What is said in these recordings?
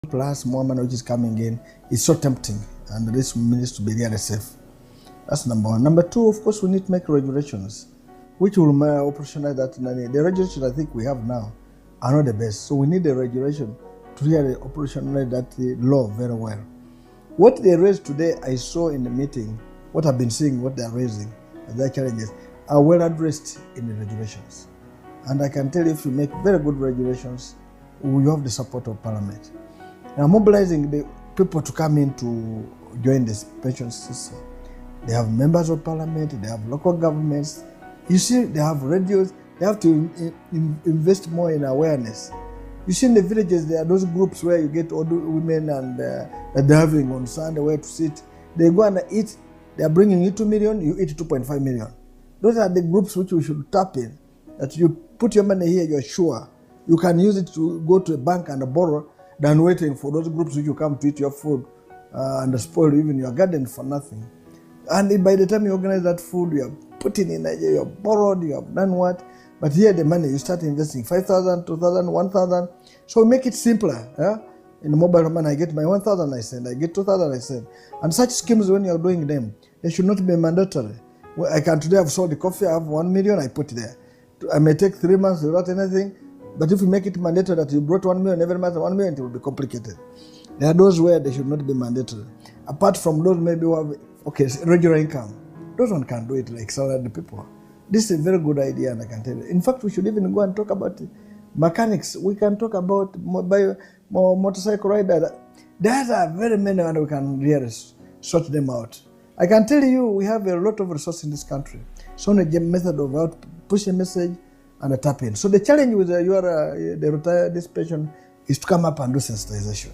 plus more money which is coming in is so tempting, and this needs to be really safe. That's number one. Number two, of course, we need to make regulations which will operationalize that. The regulations I think we have now are not the best, so we need a regulation to really operationalize that law very well. What they raised today, I saw in the meeting, what I've been seeing, what they're raising, their challenges, are well addressed in the regulations. And I can tell you, if you make very good regulations, you have the support of Parliament. Now, mobilizing the people to come in to join this pension system. They have members of Parliament, they have local governments. You see, they have radios. They have to invest more in awareness. You see, in the villages, there are those groups where you get old women and they're having on Sunday where to sit. They go and eat. They are bringing you 2 million, you eat 2.5 million. Those are the groups which we should tap in. That you put your money here, you're sure you can use it to go to a bank and borrow than waiting for those groups which you come to eat your food and spoil even your garden for nothing. And by the time you organize that food, you have put in Nigeria, you have borrowed, you have done what? But here the money, you start investing 5,000, 2,000, 1,000. So make it simpler. Yeah? In the mobile money, I get my 1,000 I send, I get 2,000 I send. And such schemes, when you're doing them, they should not be mandatory. Well, I can today have sold the coffee, I have 1 million, I put there. I may take 3 months without anything, but if you make it mandatory that you brought 1 million every month, 1 million, it will be complicated. There are those where they should not be mandatory. Apart from those, maybe we have, regular income. Those one can do it like salaried people. This is a very good idea, and I can tell you. In fact, we should even go and talk about mechanics. We can talk about motorcycle riders. There are very many, and we can really sort them out. I can tell you, we have a lot of resources in this country. So the method of push a message and a tap in. So the challenge with the retired this pension is to come up and do sensitization.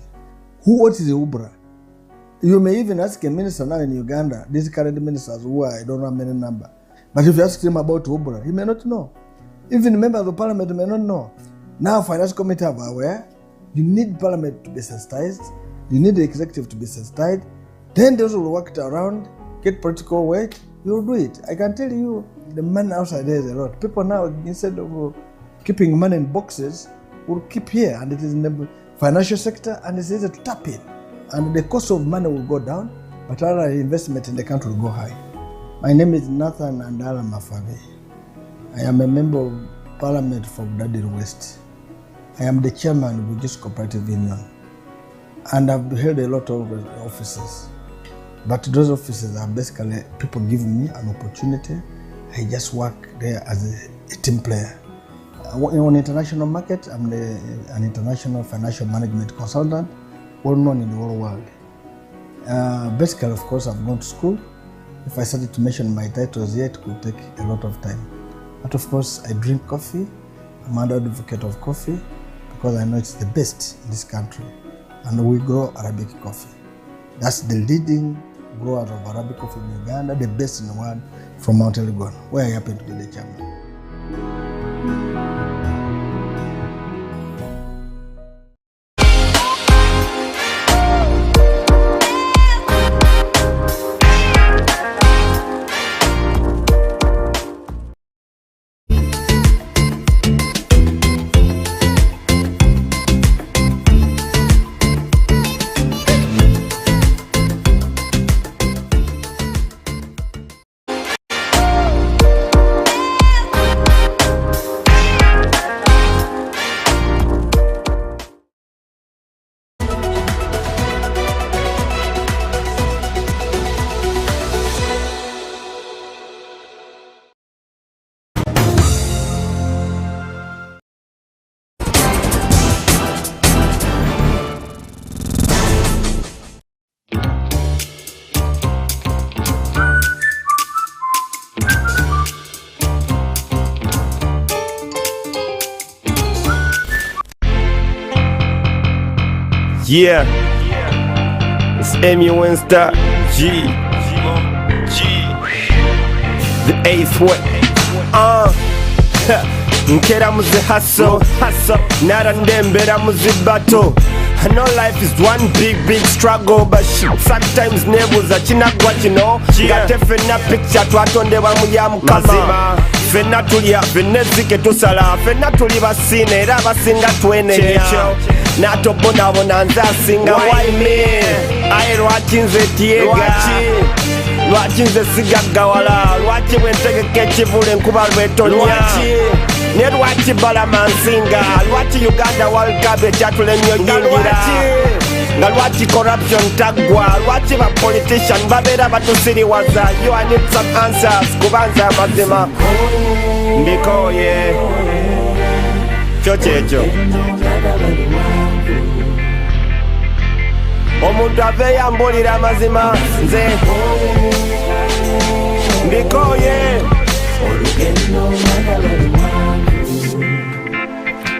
What is the Ubra? You may even ask a minister now in Uganda, these current ministers who I don't know how many number. But if you ask him about Ubra, he may not know. Even members of Parliament may not know. Now, Finance Committee are aware. You need Parliament to be sensitized. You need the executive to be sensitized. Then those will work it around, get political weight, you'll do it. I can tell you, the money outside there is a lot. People now, instead of keeping money in boxes, will keep here, and it is in the financial sector, and it's easy to tap in. And the cost of money will go down, but our investment in the country will go high. My name is Nathan Andala Mafabe. I am a member of Parliament from Dadil West. I am the chairman of Bugis Cooperative Union, and I've held a lot of offices. But those offices are basically people giving me an opportunity. I just work there as a team player. On the international market, I'm an international financial management consultant, well known in the whole world. Basically, of course, I've gone to school. If I started to mention my titles here, it could take a lot of time. But of course, I drink coffee. I'm an advocate of coffee because I know it's the best in this country. And we grow Arabic coffee. That's the leading grower of Arabic coffee in Uganda, the best in the world, from Mount Elgon, where I happen to be the chairman. Yeah, it's MUN-Star G, the 8th one. Nkera muzi hustle, narandembera muzi battle. I know life is one big struggle, but shit, sometimes nebuza chinagwa kino ngate fenna picture twatondebwa mu ya mukama fenna tulya fennezike tusala fenna tuli basine era abasinga twenenya natobonabona nze asinga waime aye lwaki nze tyega lwaki nze sigaggawala lwaki bwentegeka ekivula enkuba lwetonya ne lwaki balama nsinga lwaki Uganda World Cup ekyatula ennyo yingira nga lwaki corruption taggwa lwaki ba politician babeera batusiriwaza you I need some answers kubanza amazima mbikoye kyo kyekyo omuntu ave yambulira amazima nze mbikoye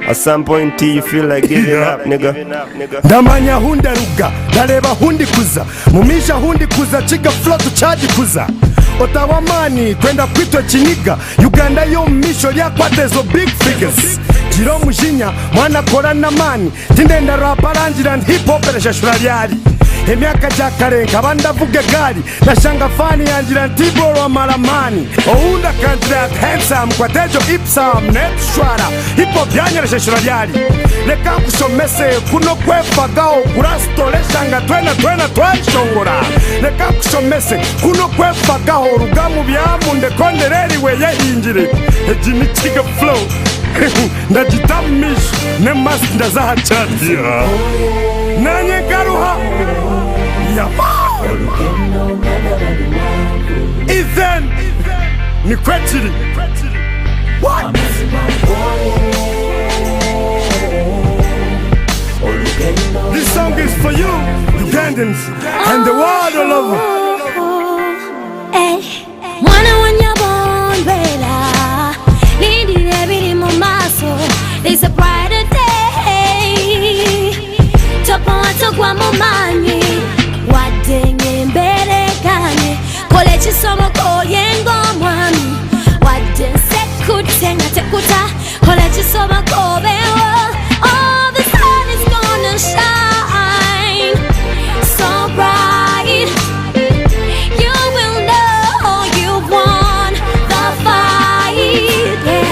At some point you feel like giving up, nigga. Ndamanya hundi ruga, ndareba hundi kuza mumisha hundi kuza chiga float charge kuza Otawamani, kwenda kwitwa chiniga Uganda yo misho lyakwate zo big figures Jiro mujinya, mwana kora na mani Tindenda raparanjira hip hop eresha shuralyari Emyaka jakarenga bandavuge gari Nashanga fani yanjira ntiboro wa maramani Ounda kanjira handsome kwa tejo ipsam net shwara Hip hop yanyeresha shuralyari Leka kushomese kuno kwefagao Kurastole shanga twena twashongora Leka kushomese kuno kwefagao Rugamu byamunde kondereri we yehinjire Ejini chiga flow Ndajitamish Nemas ndazaha chati Nanye garuha Ethan ni kwetiri What? This song is for you Ugandans and the world all over Mwana wanyabondwela Lindi nebiri mu maso There's a brighter day Topo watogwa mu manyi Wadenge mbere kanye Kole chisomo kolyengo mwami Wadden sekute nga tekuta Kole chisomo kobewo Oh, the sun is gonna shine So bright You will know you've won the fight Yeah,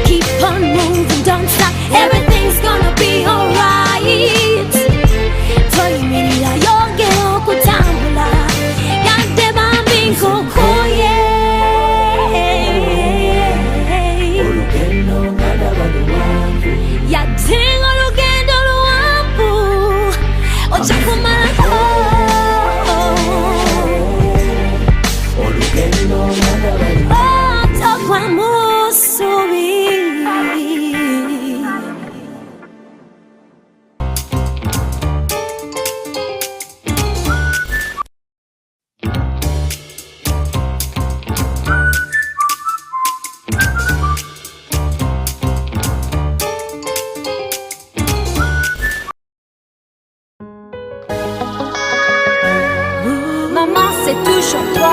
keep on moving, don't stop Everything's gonna be alright Tolimirira yongera okutambula Yadde bambi nkokoye Yadde olugendo luwanvu Ojja kumalako Otogwa mu ssubi Maman, c'est toujours toi.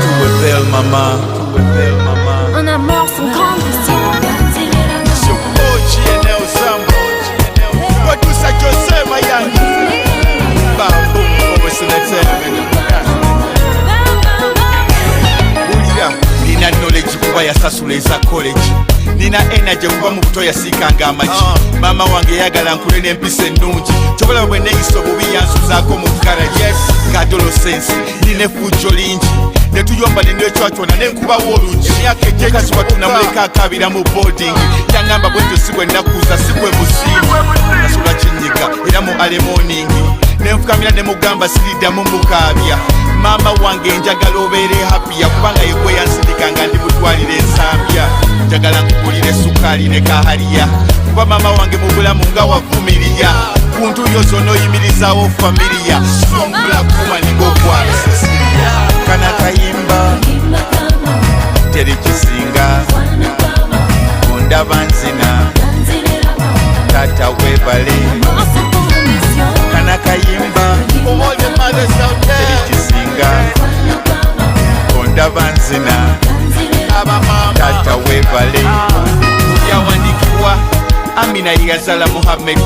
Tout est belle, maman. Tout est belle, maman. Un amour sans condition. Sur OG and El Zambo. Producer Jose Mayani. Bamboo for Western Entertainment. Ulira, nina knowledge kuba yasasula eza college. Nina energy kuba mu buto yasikanga amaki. Mama wange yagala nkule n'empisa ennungi. Chokola bwe neyiso bubi yansuzaako mu garage. Kadolo sense, nine fujjo lingi. Netuyomba nenetwatona nenkubawo olungi. Emyaka ejekasiwa tunamuleka akabira mu boarding. Yangamba bwetyo si bwe nakuza si bwe musiimu. Nasula kinyiga era mu early morning. Nenfukamira ne mugamba siriddamu mukaabya. Mama wange njagala obeere happy kubanga yegwe yansindikanga ndi mutwalire ensambya. Njagala nkugulire sukaali ne kahaliya kuba mama wange mu bulamu nga wavumiriya kuntu yo zonna oyimirizaawo familiya sombula kuma ning'okwala Sisilia kana kayimba teri kisinga ondaba nzina tata webale kana kayimba teri kisinga ondaba nzina tata webale yawandikiwa Amina yazala Muhammad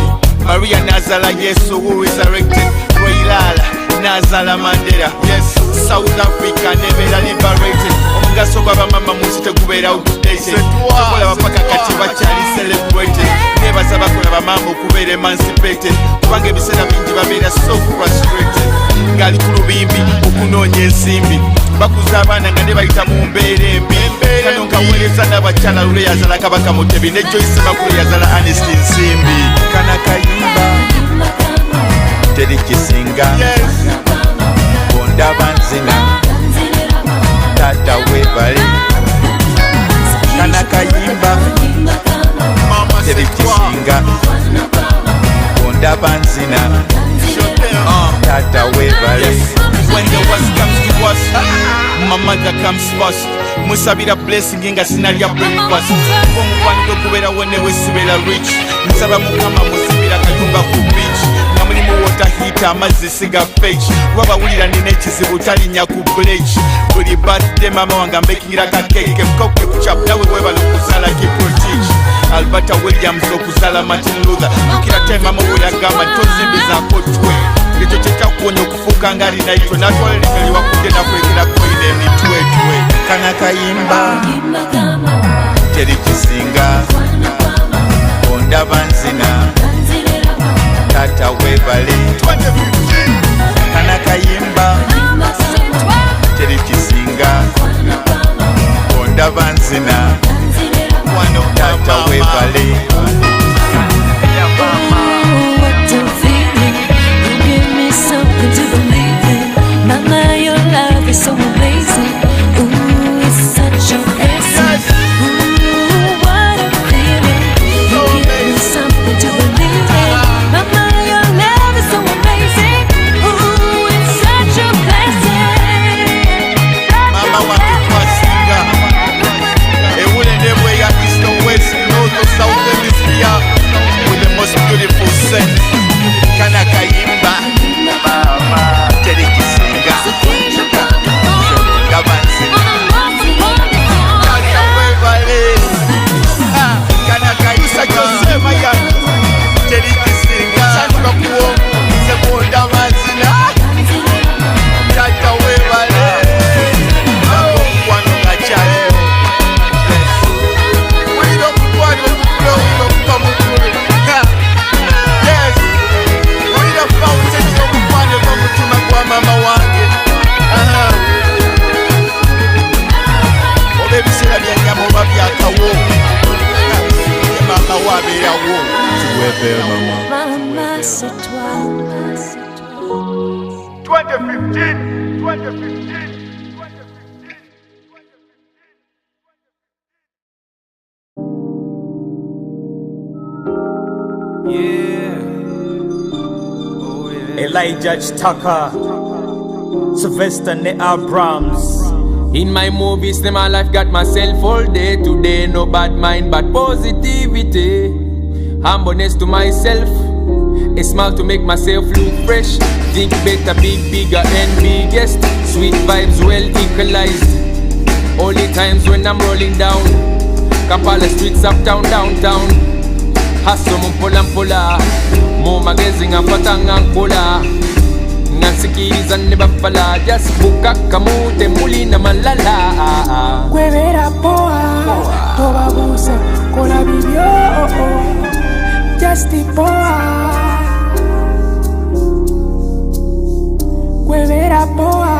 Maria Nazala Yesu who resurrected Roilala Nazala Mandela yes South Africa never liberated omugaso gw'abamama munsi tegubeera outdated tukola bapaka kati bakyali celebrated nebaza bakola bamama okubeera emancipated kubanga ebiseera bingi babeera so frustrated ngali ku lubimbi okunoonya ensimbi bakuza abaana nga ne bayita mu mbeera embi kano nkaweereza n'abakyala lule yazala kabaka mutebi ne Joyce bakule yazala Ernest Nsimbi kana kayimba teri kisinga bonda banzina tata webale kana kayimba teri kisinga bonda banzina tata webale. When the worst comes to us, my mother comes first. Musabira blessing inga sinalya breakfast. Omukwano kubeera wene wesibera rich. Nsaba mukama musibira kayumba ku beach. Namuli mu water heater amazzi siga fetch. Wabawulira nina ekizibu talinnya ku bleach. Buli birthday mama wange ambekingira ka cake. Mkoke kuchap nawe webala okuzala kiprotich. Alberta Williams okuzala Martin Luther. Kila time mama weyagamba tozimbizaako twe. Ekyo kyekyakuwonya okufuuka nga alina itwe natwala erimeli wakugenda kwekera koyina emitwetwe kana kayimba teri kisinga ondaba nzina tata webale kana kayimba teri kisinga ondaba nzina tata webale. Something to believe in. Mama, your love is so amazing. Ooh, it's such a blessing. Ooh, what a feeling. You give me something to believe in. Mama, your love is so amazing. Ooh, it's such a blessing. Mama wakikwasinga ewulende bweya east and west north or south hemisphere with the most beautiful scent kana kayimba teri kisinga gabanzina tata webale kana kayisa kyosema yange teri kisinga bakuwo sekonda banzina tata webale omukwano gakyaliwo wulira omukwano okukula wulira okuva mu ggulu yes wulira fountain y'omukwano gw'omutima gwa mama wange oba ebiseera byanyama oba byakawo mama wabeerawo kiweepeyo mama. Mama, c'est toi. 2015. Elijah Tucker, Sylvester Ne Abrams. In my movies, them my life got myself all day. Today, no bad mind, but positivity. Humbleness to myself, a smile to make myself look fresh. Think better, be bigger and biggest. Sweet vibes well equalized. Only times when I'm rolling down. Kampala streets uptown, downtown. Hustle mpola Mo magazine afatanga nkola Nasikiriza ne bafala Just bukaka mute muli na malala Kwebera poa Tobabusa kola bibyo Just poa Kwebera poa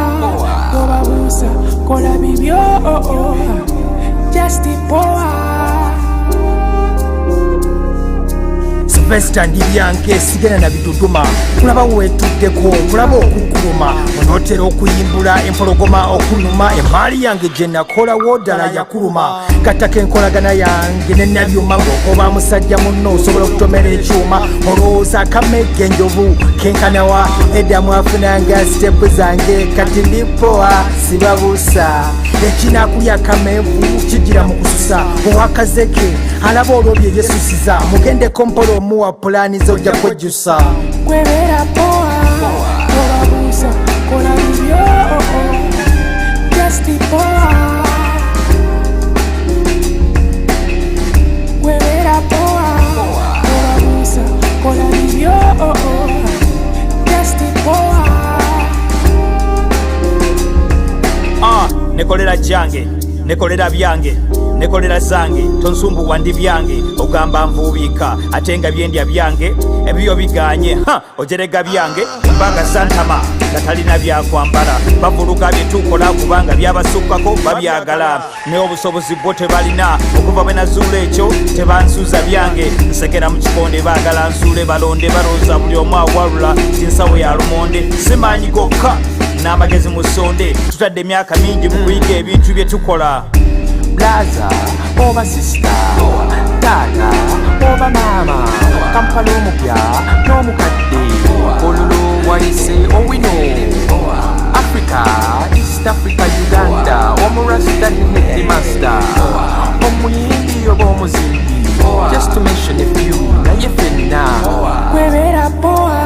Tobabusa kola bibyo Just poa Sylvester ndibyanke sigena na bitutuma kulaba wetuddeko kulaba okukuluma onotera okuyimbula empologoma okunuma emaali yange gye nakolawo ddala yakuluma kataka enkolagana yange nenabyuma ng'okoba musajja munno osobola okutomera ekyuma olowooza akamegge enjovu kenkanawa eddamu afunanga sitepu zange kati ndipoa sibabuusa ekinakulya kameevu kigira mu kususa owakazeke alaba olwobyo yesusiza mugendeko mpola omuwa pulaani zojja kwejjusa Kwebera poa Tobabusa kola bibyo Just poa Kwebera poa Tobabusa kola bibyo nekolera jange nekolera byange nekolera zange tonsumbuwa ndi byange ogamba nvuubika ate nga byendya byange ebyo biganye ojerega byange mbanga santama gatalina byakwambala bavuluga byetukola kubanga byabasukkako babyagala naye obusobozi bwo tebalina okuva bwe nazuula ekyo tebansuuza byange nsekera mu kikonde baagala nsuule balonde balooza buli omu awalula tinsawo ya lumonde simanyi gokka n'amagezi mu ssonde tutadde emyaka mingi mu kuyiga ebintu bye tukola Blaza, oba sister, tata, oba mama, kampala omupya n'omukadde, olulu wayise owino, Africa, East Africa, Uganda, omurasta ne master, omuyindi oba omuzimbi, just to mention a few, naye fenna. Kwebera poa,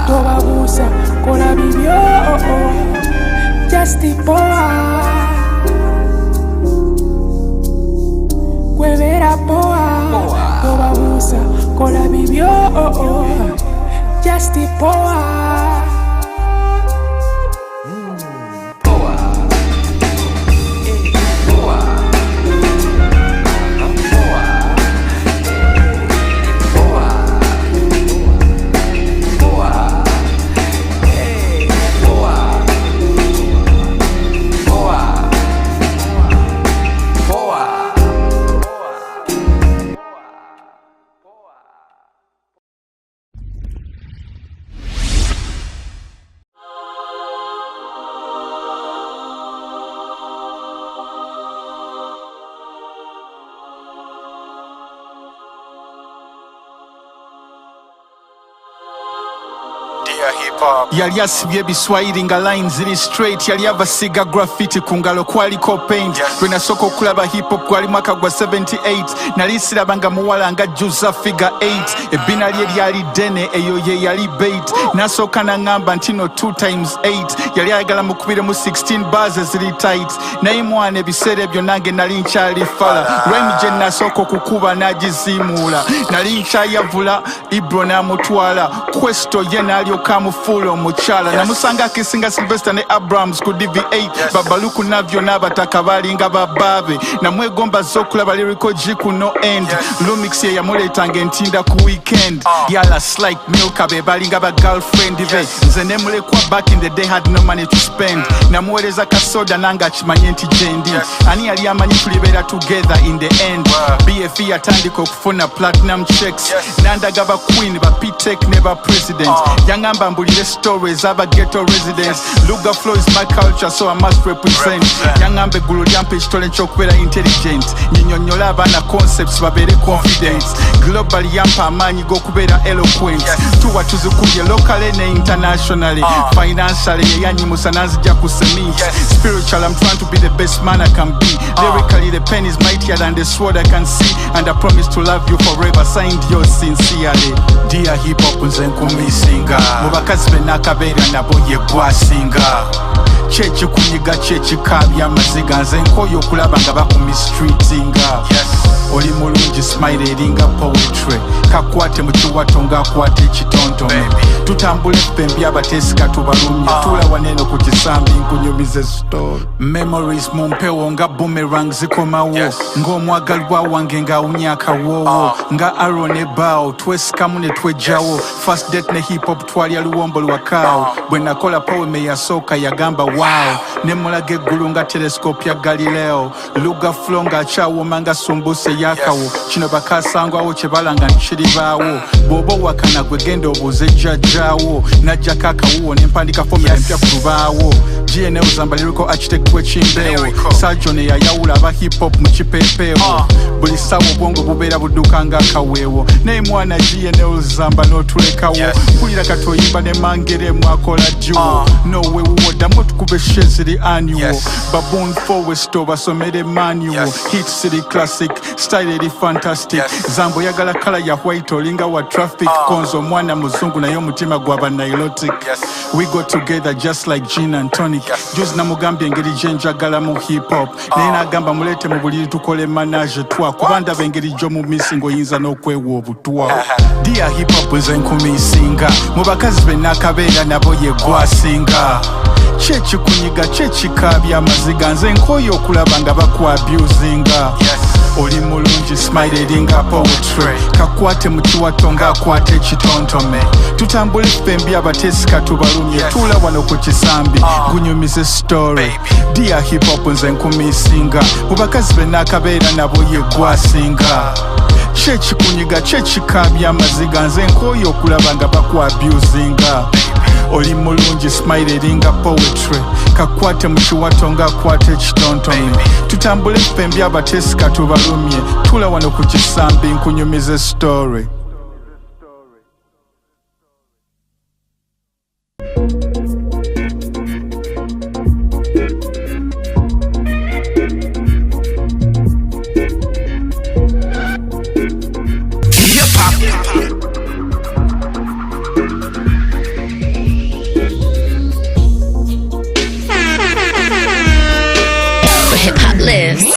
tobabuusa, kola bibyo, just poa. Kwebera poa, tobabuusa, kola bibyo, just poa. Yali asibye ebiswayiri nga line ziri straight, yali avasiga graffiti ku ngalo kwaliko paint. Lwe nasooka okulaba hip hop gwali mwaka gwa 78, nali siraba nga muwala nga jjuza figure 8. Ebbina lye lyali ddene, eyo ye yali bait. Nasooka naŋŋamba nti no 2 times 8, yali ayagala mukubiremu 16 bars eziri tight. Naye mwana ebiseera ebyo nange nali nkyali fala, rhyme gye nasooka okukuba n'agiziimuula. Nali nkyayavula, Ibro n'amutwala, Questo ye n'alyoka amufuula omukyala. Namusanga akisinga Sylvester ne Abrams ku DV8, Babaluku navyo n'abataka balinga babaabe. Namwegomba z'okulaba lyrical G ku no end, Lumix ye yamuleetanga entinda ku weekend. Yala Slick Milka be balinga ba girlfriend be, nze ne mulekwa back in the day had no money to spend. Namuweereza kasoda nanga akimanye nti gyendi, ani yali amanyi tulibeera together in the end. BFE yatandika okufuna platinum checks, nandaga ba queen ba P-Tech ne ba president. Yangamba mbulire stories aba ghetto residents. Luga flow is my culture, so I must represent. Yangamba eggulu lyampa ekitole ky'okubeera intelligent, nyinyonnyola abaana concepts babeere confident. Global yampa amaanyi g'okubeera eloquent, tuwa tuzikubye locally ne internationally. Financially yeyanyimusa nanzija ku cement. Spiritual I'm trying to be the best man I can be. Lyrically the pen is mightier than the sword I can see, and I promise to love you forever, signed yours sincerely. Dear hip hop nze nkumisinga, mu bakazi be nakabeera nabo ye gwasinga. Chechi kunyiga chechi kabya amaziga, nze nkoyo okulaba nga bakumistreetinga. Oli mulungi smile eringa poetry, kakwate mu kiwato ng'akwata ekitontome. Tutambule ppembi abateesika tubalumye, tula waneeno ku kisambi nkunyumize story. Memories mu mpewo nga boomerang zikomawo, ng'omwagalwa wange ng'awunya akawoowo, nga Aaron ne Bao twesikamu ne twejjawo. First date ne hip hop twalya luwombo lwakaawo, bwe nakola poem eyasooka yagamba wow, ne mulaga eggulu nga telescope ya Galileo. Luga flow ng'akyawooma nga sumbuse yakawo, kino bakasangwawo kye balanga nkiribaawo. Bw'oba wakana gwe genda obuuze jjajjaawo, najjako akawuwo ne mpandika fomula empya ku lubaawo. GNL zamba lyrical architect w'ekimbeewo, Sergeant eyayawula aba hip hop mu kipeepeewo. Buli ssaawa obwongo bubeera budduka ng'akaweewo, naye mwana GNL zamba n'otulekawo. Mpulira kati oyimba ne mangeremu akola duo, nowe wuwoddamu tukube sheziri annual. Baboon forwest obasomere manual, hit city classic, style eri fantastic. Zambo yagala kala ya white olinga wa traffic, konzo mwana muzungu naye omutima gwaba nilotic. We go together just like gin and tonic. Juzi namugambye engeri gye njagala mu hip hop, naye n'agamba muleete mu buliri tukole manage twa, kuba ndaba engeri gy'omu missing oyinza n'okwewa obutwa. Dear hip hop nze nkumisinga, mu bakazi be nakabeera nabo ye gwasinga. kyekikunyiga kyekikabya amaziga nze nkooyo okulaba nga bakwabusinga oli mulungi smile eringa poetry kakwate mu kiwato ng'akwata ekitontome tutambule ffembi abateesika tubalumye tuula wano ku kisambi gunyumize story dia hip hop nze nkumisinga mu bakazi be n'akabeera nabo ye gwasinga kyekikunyiga kyekikabya amaziga nze nkooyo okulaba nga bakwabusinga oli mulungi smile eringa poetry kakwate mu kiwato ng'akwata ekitontome tutambule ffembi abateesika tubalumye tuula wano ku kisambi nkunyumize story. Hip hop lives.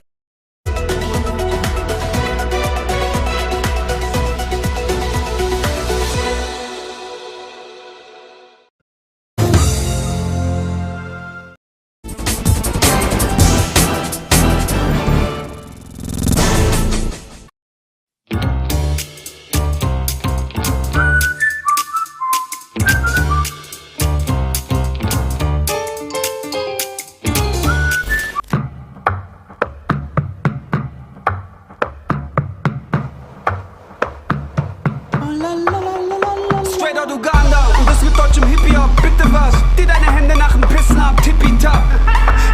Straight out Uganda und das mit deutschem Hippie-Hop. Bitte was, die deine Hände nach dem Pissen ab, tippitap.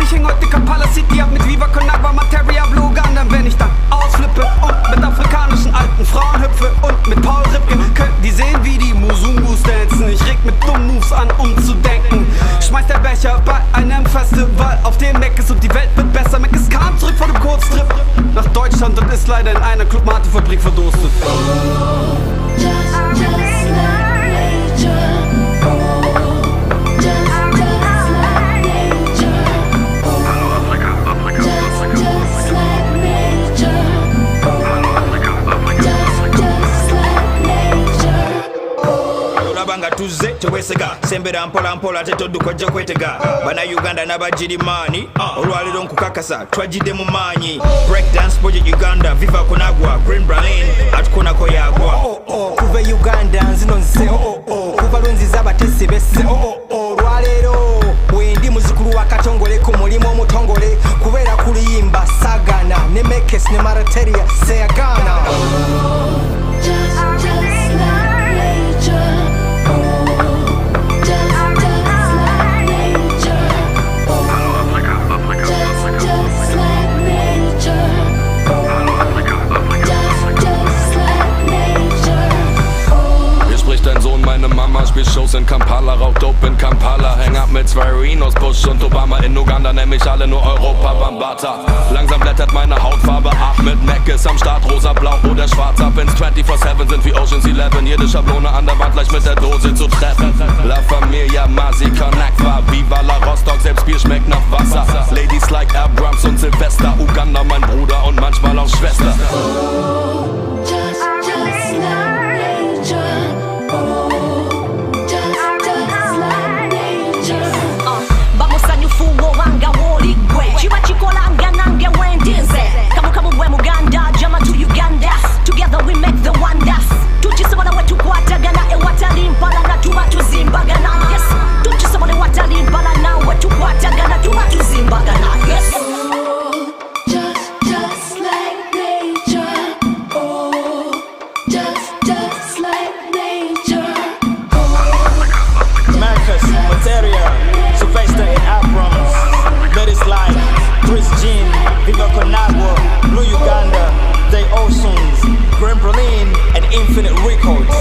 Ich häng heute Kampala City ab mit Viva Con Agua, Materia Blue Uganda. Wenn ich dann ausflippe und mit afrikanischen alten Frauen hüpfe und mit Paul Ripke, könnten die sehen, wie die Musungus dancen. Ich reg mit dummen Moves an, um zu denken. Schmeiß der Becher bei einem Festival auf dem Mac ist und die Welt wird besser. Mac ist kam zurück von dem Kurztrip nach Deutschland und ist leider in einer Club-Mate-Fabrik verdurstet. nga tuzze tewesega sembera mpola mpola tetodduka ojja kwetega bannayuganda n'abagirimaani olwaliro nkukakasa twajjidde mu maanyi breakdance project uganda viva konagwa green berlin atukonako yagwa kuva uganda nzino nze kuva lwenziza abatesi besse olwaleero bwendi muzukulu wa katongole ku mulimu omutongole kubeera kuliyimba sagana ne mekes ne marateria seyagana Dein Sohn, meine Mama spielt Shows in Kampala, raucht Dope in Kampala, häng ab mit zwei Rhinos, Bush und Obama in Uganda, nenn mich alle nur Europa Bambata. Langsam blättert meine Hautfarbe ab, mit Mac ist am Start, rosa, blau oder schwarz, ab ins 24/7 sind wie Ocean's 11, jede Schablone an der Wand gleich mit der Dose zu treffen. La Familia, Masi, Konakwa, Viva la Rostock, selbst Bier schmeckt nach Wasser. Ladies like Abrams und Silvester, Uganda mein Bruder und manchmal auch Schwester. Chikolanga nange wendize kamukamu bwe Muganda jama to Uganda together we make the wonders tukisobola wetukwatagana ewatalimpala na tuba tuzimbagana yes tukisobola ewatalimpala nawe tukwatagana tuba tuzimbagana yes just like nature oh just like nature Marcus, Materia, Sylvester and Abrams. That is like Chris Jean, Viva Conagua, Blue Uganda, They Oceans, Green Berlin, and Infinite Records.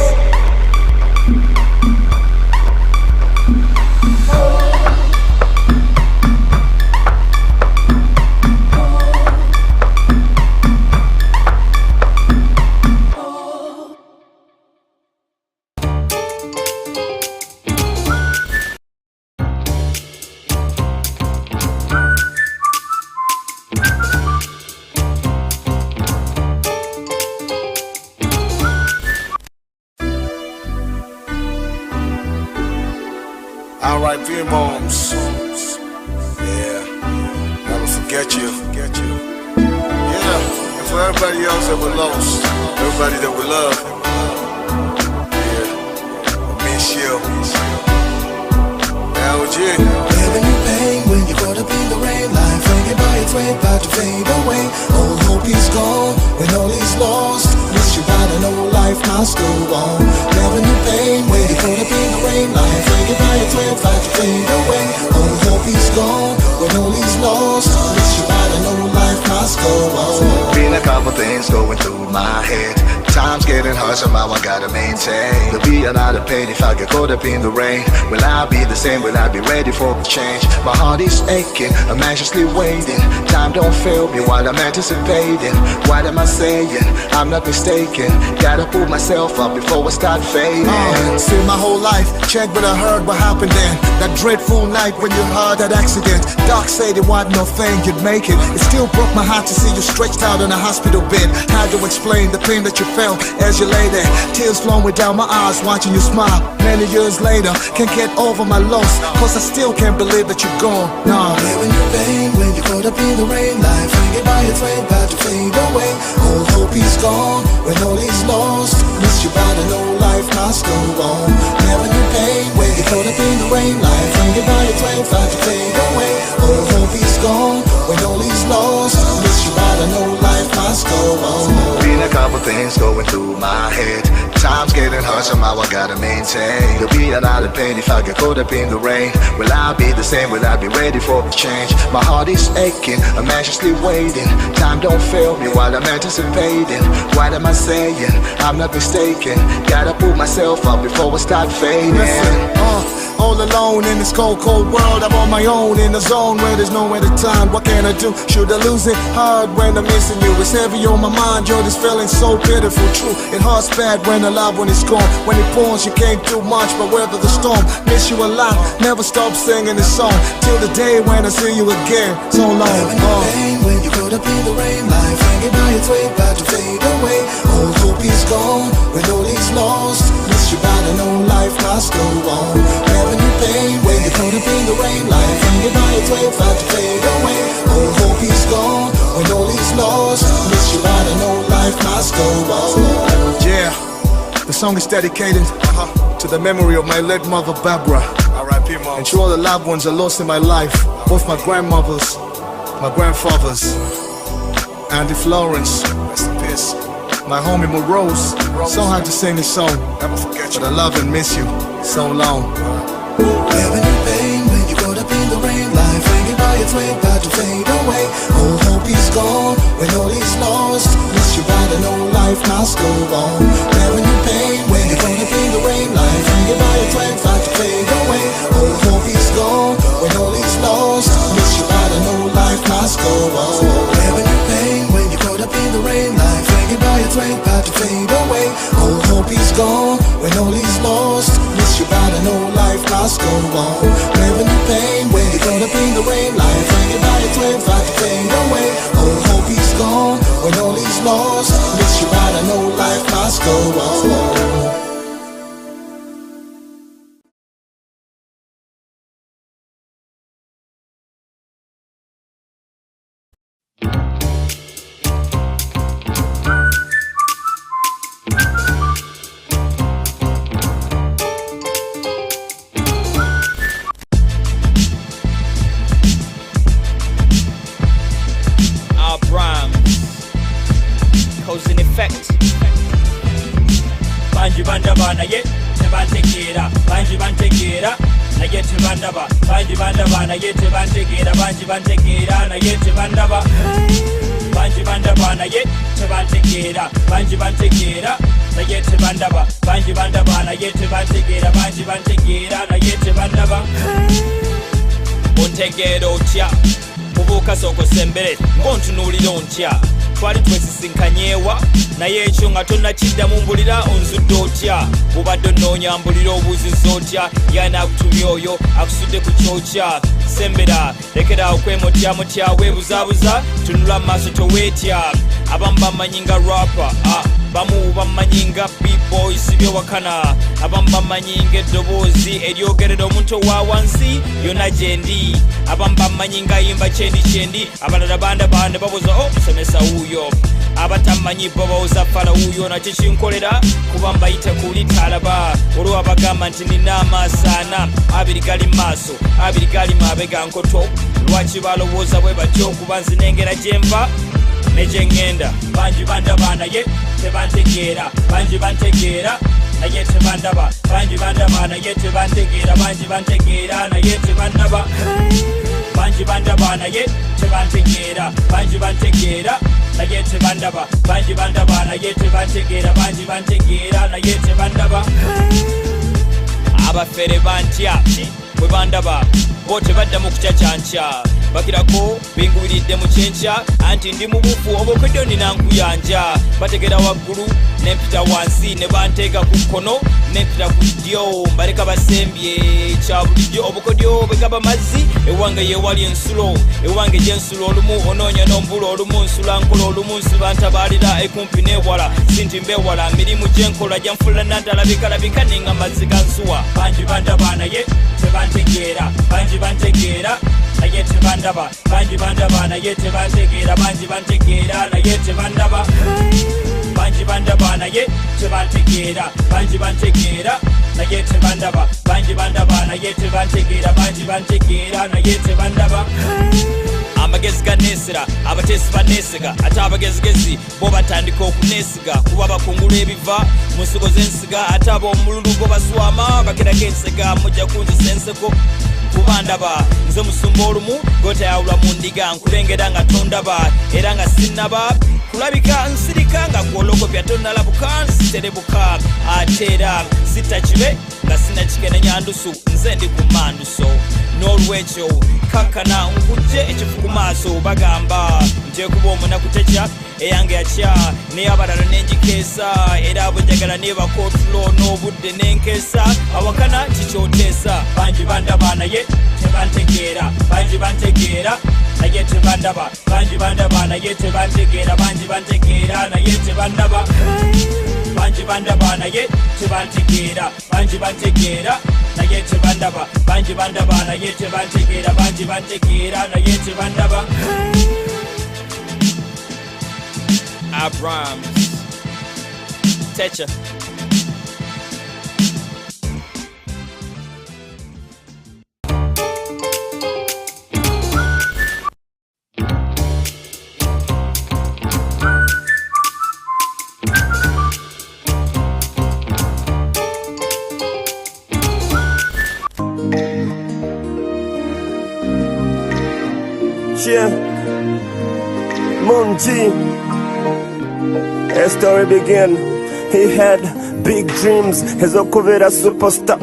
R.I.P. moms. Yeah, never forget you. Yeah, and for everybody else that we lost, everybody that we love. Yeah, I miss you. LG. Living in pain when you're caught up in the rain. Life hanging by its way, about to fade away. All hope is gone when all is lost. Miss you, but I know life must go on. Living in pain when you're caught up in the rain. Life hanging by its way, about to fade away. All hope is gone when all is lost. Miss you, but I know life must go on. Been a couple things going through my head. Time's getting hard, somehow I gotta maintain. There'll be a lot of pain if I get caught up in the rain. Will I be the same? Will I be ready for the change? My heart is aching, I'm anxiously waiting. Time don't fail me while I'm anticipating. What am I saying? I'm not mistaken. Gotta pull myself up before I start fading. See my whole life, check what I heard, what happened then. That dreadful night when you heard that accident. Doc said it wasn't no thing, you'd make it. It still broke my heart to see you stretched out on a hospital bed. How to explain the pain that you felt as you lay there, tears flowing down my eyes, watching you smile. Many years later, can't get over my loss, cause I still can't believe that you're gone. Nah, living your pain when you're caught up in the rain. Life hanging by its way, about to fade away. All hope is gone when all is lost. Miss you, but I know life must go on. Living your pain when you're caught up in the rain. Life hanging by its way, about to fade away. All hope is gone when all is lost. Miss you, but I know life must go on. Been a couple things going through my head. Time's getting hard, somehow I gotta maintain. There'll be a lot of pain if I get caught up in the rain. Will I be the same? Will I be ready for the change? My heart is aching, I'm anxiously waiting. Time don't fail me while I'm anticipating. What am I saying? I'm not mistaken. Gotta pull myself up before I start fading. Listen, all alone in this cold, cold world. I'm on my own in a zone where there's nowhere to turn. What can I do? Should I lose it? Hard when I'm missing you. It's heavy on my mind, yo, this feeling so pitiful. True, it hurts bad when a loved one is gone. When it pours, you can't do much but weather the storm. Miss you a lot, never stop singing this song till the day when I see you again. So long. Pain when you're caught up in the rain. Life hanging by its way, about to fade away. All hope is gone when all is lost. Miss you, but I know life must go on. Having you pain when you're caught up in the rain. Life hanging by its way, about to fade away. All hope is gone when all is lost. Miss you, but I know life must go on. Yeah, the song is dedicated to the memory of my late mother Barbara. R.I.P. mom. And to all the loved ones I lost in my life. Both my grandmothers, my grandfathers, Auntie Florence, Rest in peace. my homie Morose. So hard to sing this song, Never forget you. but I love and miss you so long. Living in pain when you're caught up in the rain. Life hanging by its way, about to fade away. All hope is gone when all is lost. Miss you, but I know life must go on. Living in pain when you're caught up in the rain. Life hanging by its way, about to fade away. All hope is gone when all is lost. Miss you, but I know life must go on. Living in pain when you're caught up in the rain. Life hanging by its way, about to fade away. All hope is gone when all is lost. Miss you, but I know life must go on. Living in pain when you're caught up in the rain. Life hanging by its way, about to fade away. All hope is gone when all is lost. Miss you, but I know life must go on. Cause in effect Banji bandaba na ye tebantegeera Banji bantegeera na ye tebandaba Banji bandaba na ye tebantegeera Banji bantegeera na ye tebandaba Banji bandaba na ye tebantegeera Banji bantegeera na ye tebandaba Banji bandaba na ye tebantegeera Banji bantegeera na ye tebandaba Ontegeera otya mubuuka soko sembere ngontunuulira ontya twali twesisinkanyeewa naye ekyo nga tonnakiddamu mbulira onzudde otya bw'obadde onnoonya mbulira obuuziza otya yanakutumya oyo akusudde ku kyokya sembera lekera okwemotya weebuzaabuza tunula mu maaso toweetya abamu bamanyi nga rapa bamu bamanyi nga b-boy sibyowakana abamu bamanyi nga eddoboozi eryogerera omuntu owa wansi yonna gyendi abamu bamanyi nga yimba kyendi abalala banda babuza musomesa wuuyo abatamanyi bo bawuza fala wuuyo nakyo kinkolera kuba mbayite kuli talaba olwo abagamba nti nina amasaana abiri gali maaso abiri gali mabega nkoto lwaki balowooza bwe batyo kuba nzinengera gyenva nejengenda banji bandaba naye tebantegeera banji bantegeera naye tebandaba banji bandaba naye tebantegeera banji bantegeera naye tebandaba banji bandaba naye tebantegeera banji bantegeera naye tebandaba banji bandaba naye tebantegeera banji bantegeera naye tebandaba abafere bantya bwe bandaba bo tebaddamu kucacyanca bakirako bingubiridde mu kyenkya anti ndi mu bufu obukodyo nina nkuyanja bategera waggulu nempita wansi ne banteeka ku kkono nempita ku ddyo mbaleka basembye kya bulijjo obukodyo bwegaba mazzi ewange yewali ensulo ewange gyensulo olumu onoonya n'ombulo olumu nsula nkola olumu nsiba ntabaalira ekumpi n'ewala sinti mbewala mirimu gyenkola gyanfula nantalabika ninga mazzi gansuwa banji bandaba naye tebantegeera banji bantegeera naye tebandaba banji bandaba naye tebantegeera banji bantegeera naye tebandaba banji bandaba naye tebantegeera banji bantegeera naye tebandaba banji bandaba naye tebantegeera banji bantegeera naye tebandaba amagezi ganeesera abateesi baneesiga ate abagezigezi bo batandika okuneesiga kuba bakungula ebiva mu nsigo z'ensiga ate ab'omululu bo baswama bakeraga ensega mujja kunzisa enseko kuba ndaba nze musumba olumu gotayawula mu ndiga nkulengera nga tondaba era nga sinnaba kulabika nsirika nga gwologopya tonnalabuka nsiterebuka ate era sitakibe nga sinnakikenenya ndusu nze ndi ku manduso n'olwekyo kakkana nkujje ekifu ku maaso bagamba ntyekuba omunaku tekya eyange yakya neyabalala nenjikeesa era bwenjagala nebakootulo n'obudde nenkeesa awakana kikyoteesa banji bandaba naye tebantegeera banji bantegeera naye tebandaba banji bandaba naye tebantegeera banji bantegeera naye tebandaba banji bandaba naye tebantegeera banji bantegeera naye tebandaba banji bandaba naye tebantegeera banji bantegeera naye tebandaba Abrams Techa Moon G. A story began. He had big dreams ezokubera superstar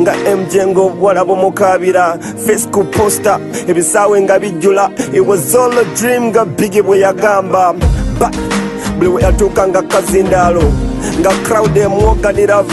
nga MJ ngo bwalabo mukabira Facebook poster ebisaawe nga bijjula. It was all a dream nga Biggie bwe yagamba, but buli we yatuuka nga kazindaalo nga crowd emwoganira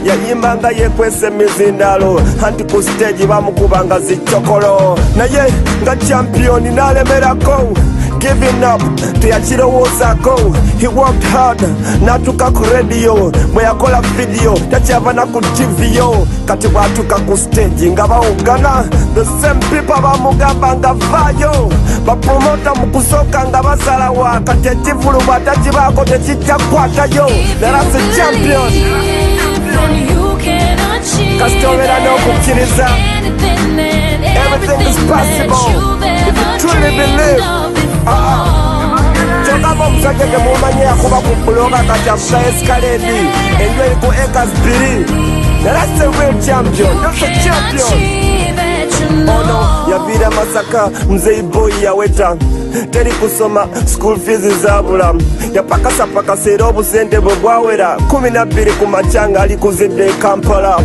yayimba nga yekwese mizindaalo anti ku stage bamukubanga zichokolo naye nga champion nalemerako giving up teyakirowoozako. He worked hard natuka ku radio bwe yakola video takyava na ku TV yo kati bwatuka ku stage nga bawugana the same people bamugamba nga vayo bapromota mu kusooka nga basalawa kati ekivulu bwatakibaako tekijja kukwatayo. That's a champion. Kasitobera n'okukkiriza. Everything is possible if you truly believe. Kyokka omusajja gye mumanyi yakuba ku buloga kati afuga escalade enju eri ku acres 2. That's a real champion. That's a champion. Ono yaviira Masaka Mzee Boy yaweta teri kusoma school fees zabula yapakasapakasa era obusente bwe bwawera 12 ku macanga ali kuzidde Kampala.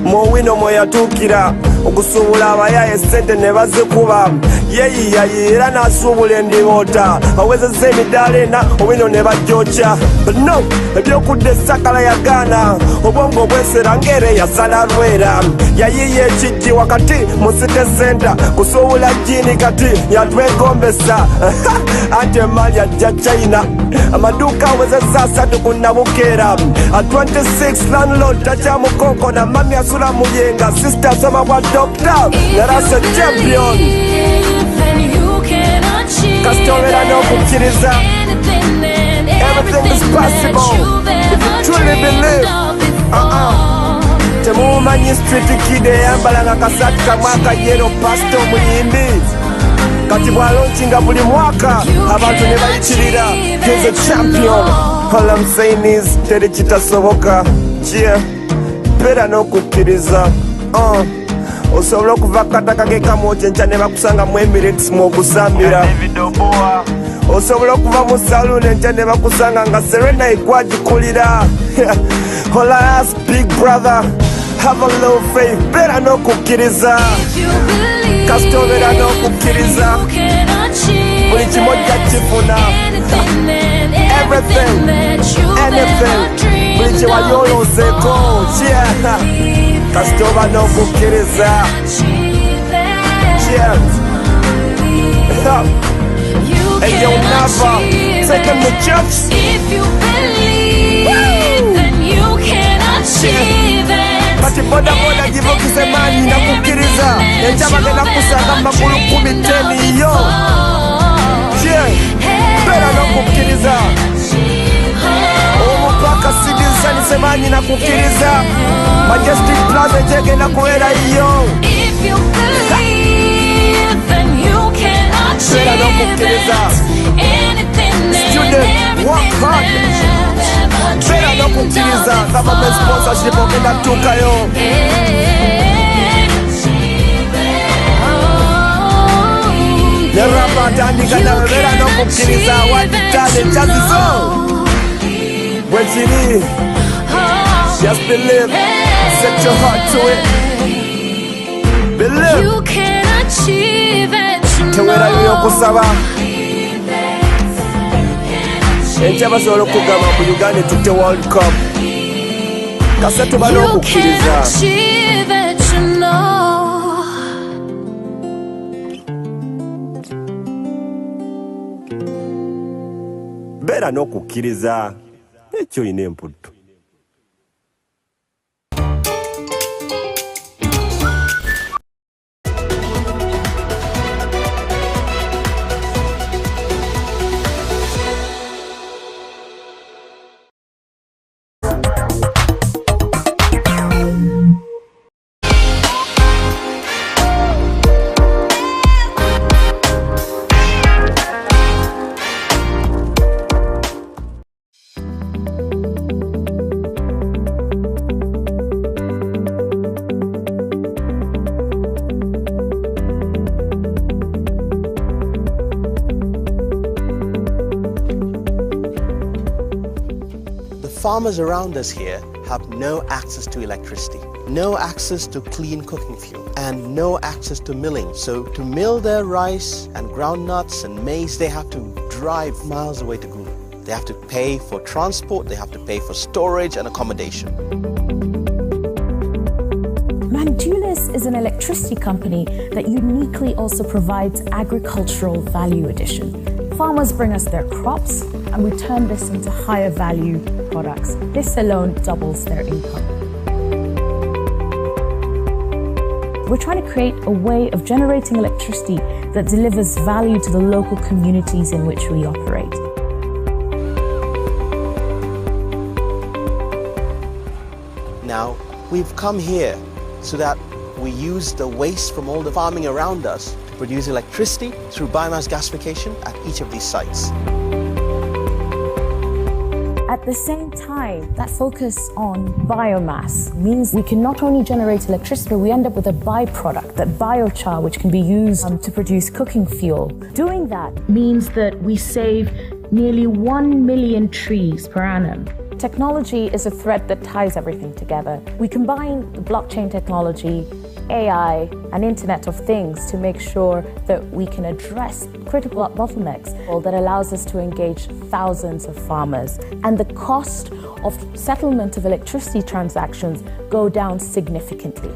Mowino mwe yatuukira okusuubula abayaye sente ne bazikuba yeyiyayi era n'asuubula endiboota awezezza emidaala ena obwino ne bajooca but no ebyokudda esakala yagaana obwongo bwesera ng'ere yasala lwera yayiya ekijji wakati mu city center kusuubula jini kati yatwegombesa anti emali ajja China amaduuka awezezza 3 ku Nabukeera 26 landlord takyamukoko na mami asula muyenga sister asoma bwa doctor narasa champion kasitobera n'okukkiriza everything is possible if you truly believe temumanyi street kid eyambala nga kasaati kamwe akayero pastor omuyimbi kati bwalonkinga buli mwaka abantu ne bayitirira he's a champion. All I'm saying is teri kitasoboka yeah beera n'okukkiriza osobola okuva kataka kekamwoki enkya ne bakusanga mu Emirates mw'okusambira osobola okuva mu saloon enkya ne bakusanga nga Serena igwagikulira all I ask big brother have a little faith beera n'okukkiriza kasita obeera n'okukkiriza buli kimu ojja kifuna everything anything buli kye wali olonseeko kasita oba n'okukkiriza and you'll never take him to church. If you believe, then you can achieve it. Kati boda boda jivukise mani na kukkiriza enkya bagenda kusanga magulu 10 yo beera n'okukkiriza omupaka sidisanise manyi na kukkiriza Majestic Plaza gyegenda kubeera yo beera n'okukkiriza student work hard beera n'okukkiriza government sponsorship ogenda tuukayo nerapa atandika nawe beera n'okukkiriza waditale ekyazizo bwe kiri just believe set your heart to it believe you can achieve it tewerayo okusaba enkya basobola okugamba mu Uganda tutte World Cup kase tuba n'okukkiriza beera n'okukkiriza ekyo olina emputtu. Farmers around us here have no access to electricity, no access to clean cooking fuel, and no access to milling. So to mill their rice and groundnuts and maize, they have to drive miles away to Gulu. They have to pay for transport, they have to pay for storage and accommodation. Mandulis is an electricity company that uniquely also provides agricultural value addition. Farmers bring us their crops and we turn this into higher value products. This alone doubles their income. We're trying to create a way of generating electricity that delivers value to the local communities in which we operate. Now, we've come here so that we use the waste from all the farming around us to produce electricity through biomass gasification at each of these sites. At the same time, that focus on biomass means we can not only generate electricity, but we end up with a byproduct, that biochar, which can be used to produce cooking fuel. Doing that means that we save nearly 1 million trees per annum. Technology is a thread that ties everything together. We combine the blockchain technology AI and Internet of Things to make sure that we can address critical bottlenecks that allows us to engage thousands of farmers. And the cost of settlement of electricity transactions go down significantly.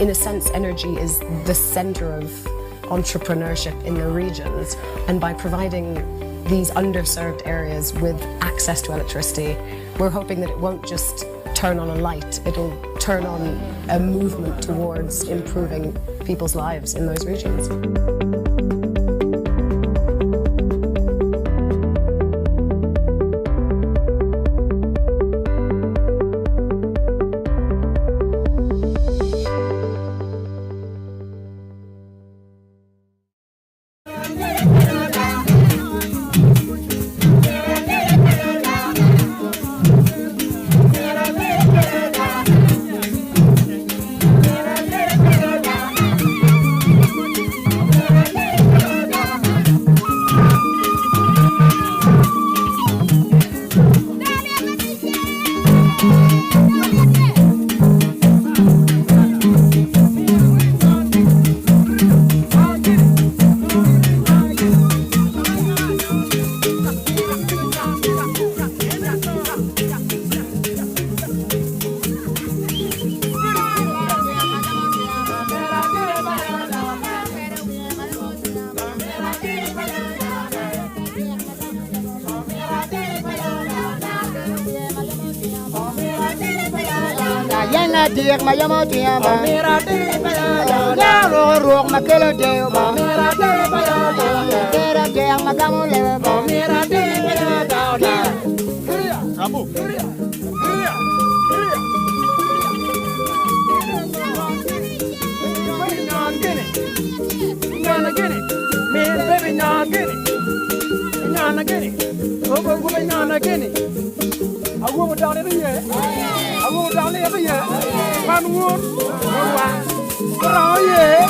In a sense, energy is the center of entrepreneurship in the regions, and by providing these underserved areas with access to electricity, we're hoping that it won't just turn on a light, it'll turn on a movement towards improving people's lives in those regions. Diek ma yamo tiamba mira de ya ro ma kelo de ba mira de ba ya de ma gamu le ba mira de ba da Rambo Nyana gini man baby nyana gini go nyana gini I go down every year. I go down every year. One wood, one. Oh yeah.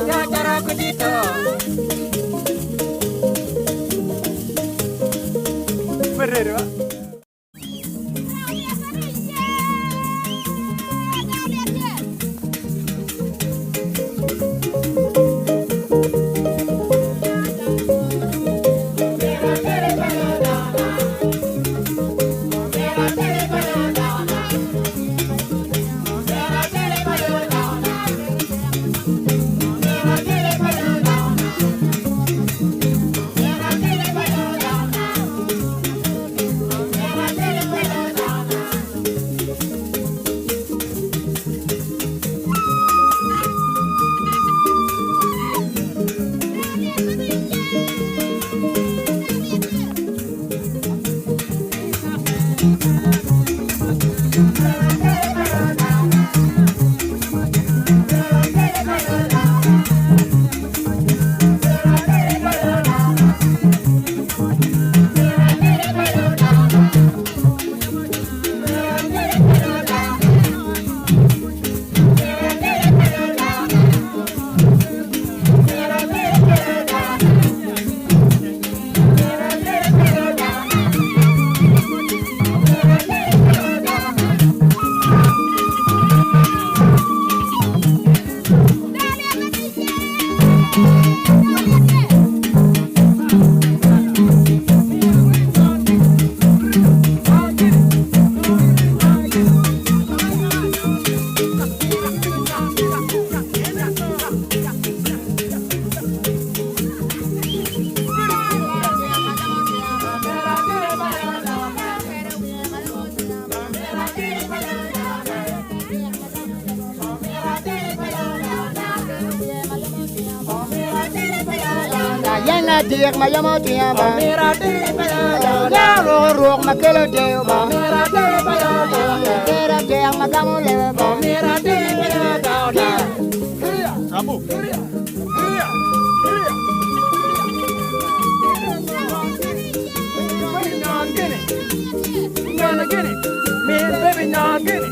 Ya cara kudito. Ferrero. Yana diak ma yamo tiamba. Ya ro ro ma kelo deo ba. Tera diak ma gamo leva ba. Rabu. Nyana gini, me baby nyana gini,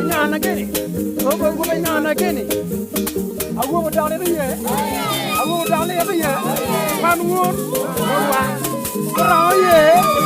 nyana gini, go nyana gini. I will down every year. I will down every year. Man wood, one. Oh yeah.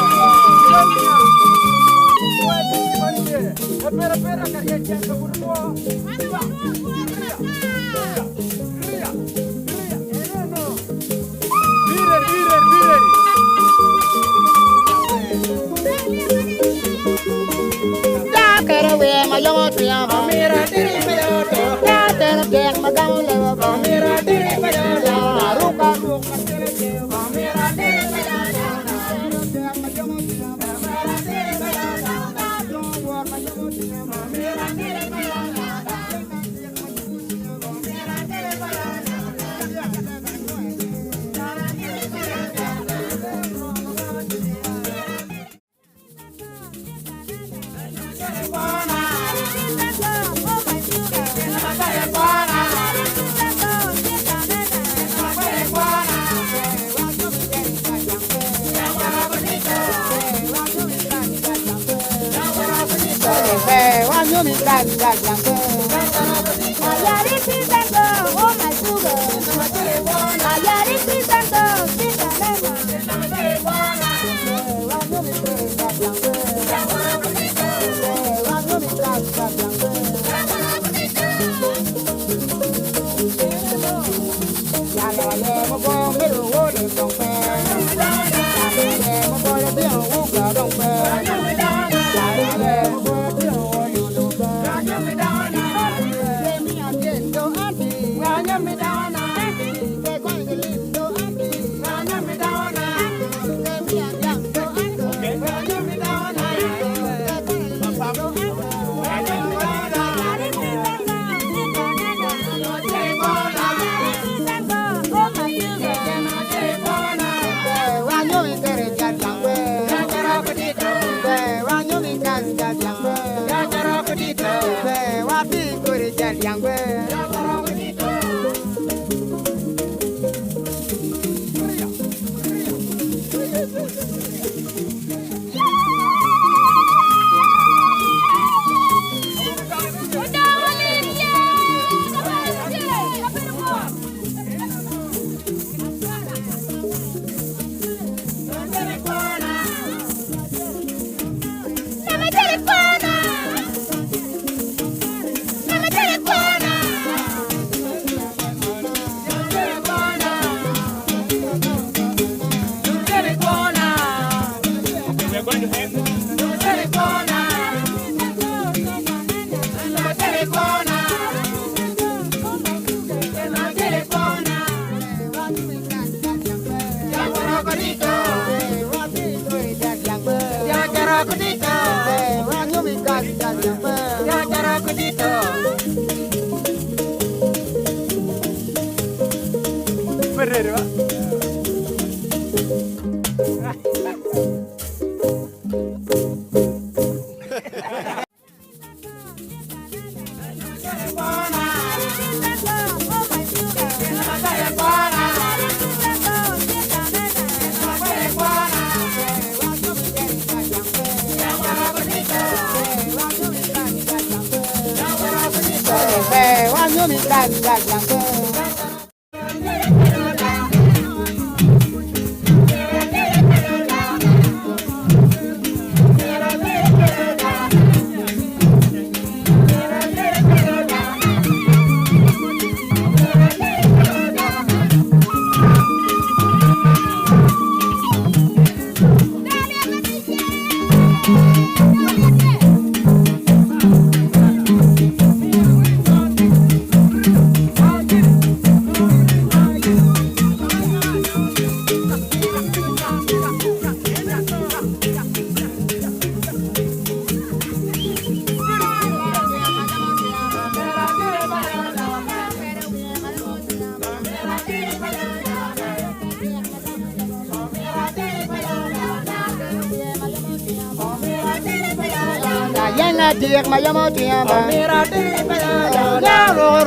Yenga diek ma yamo tiamba mera de bayalo ya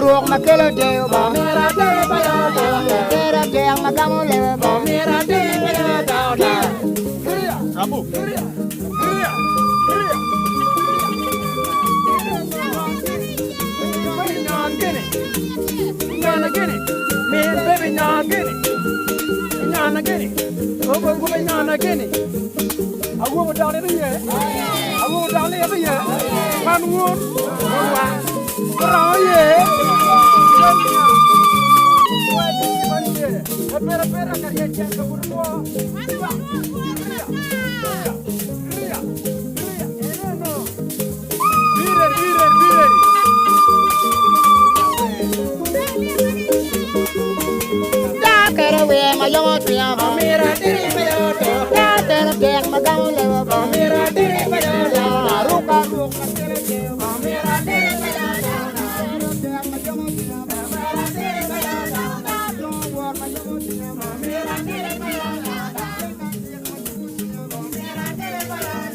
ro ma kelo de ba mera de bayalo mera de ma kamo le ba mera de bayalo na Rabu Nyana gini, man, baby, nyana gini, go nyana gini. I will down every year. I will down every year. Man, wood, oh yeah. Ma yamo tiamba mera diri bayoto ya tena tek ma gamu le ba mera diri bayoto ruka ruka tere ke ba mera diri bayoto tek ma yamo tiamba mera diri bayoto do war ma yamo tiamba mera diri bayoto mera diri bayoto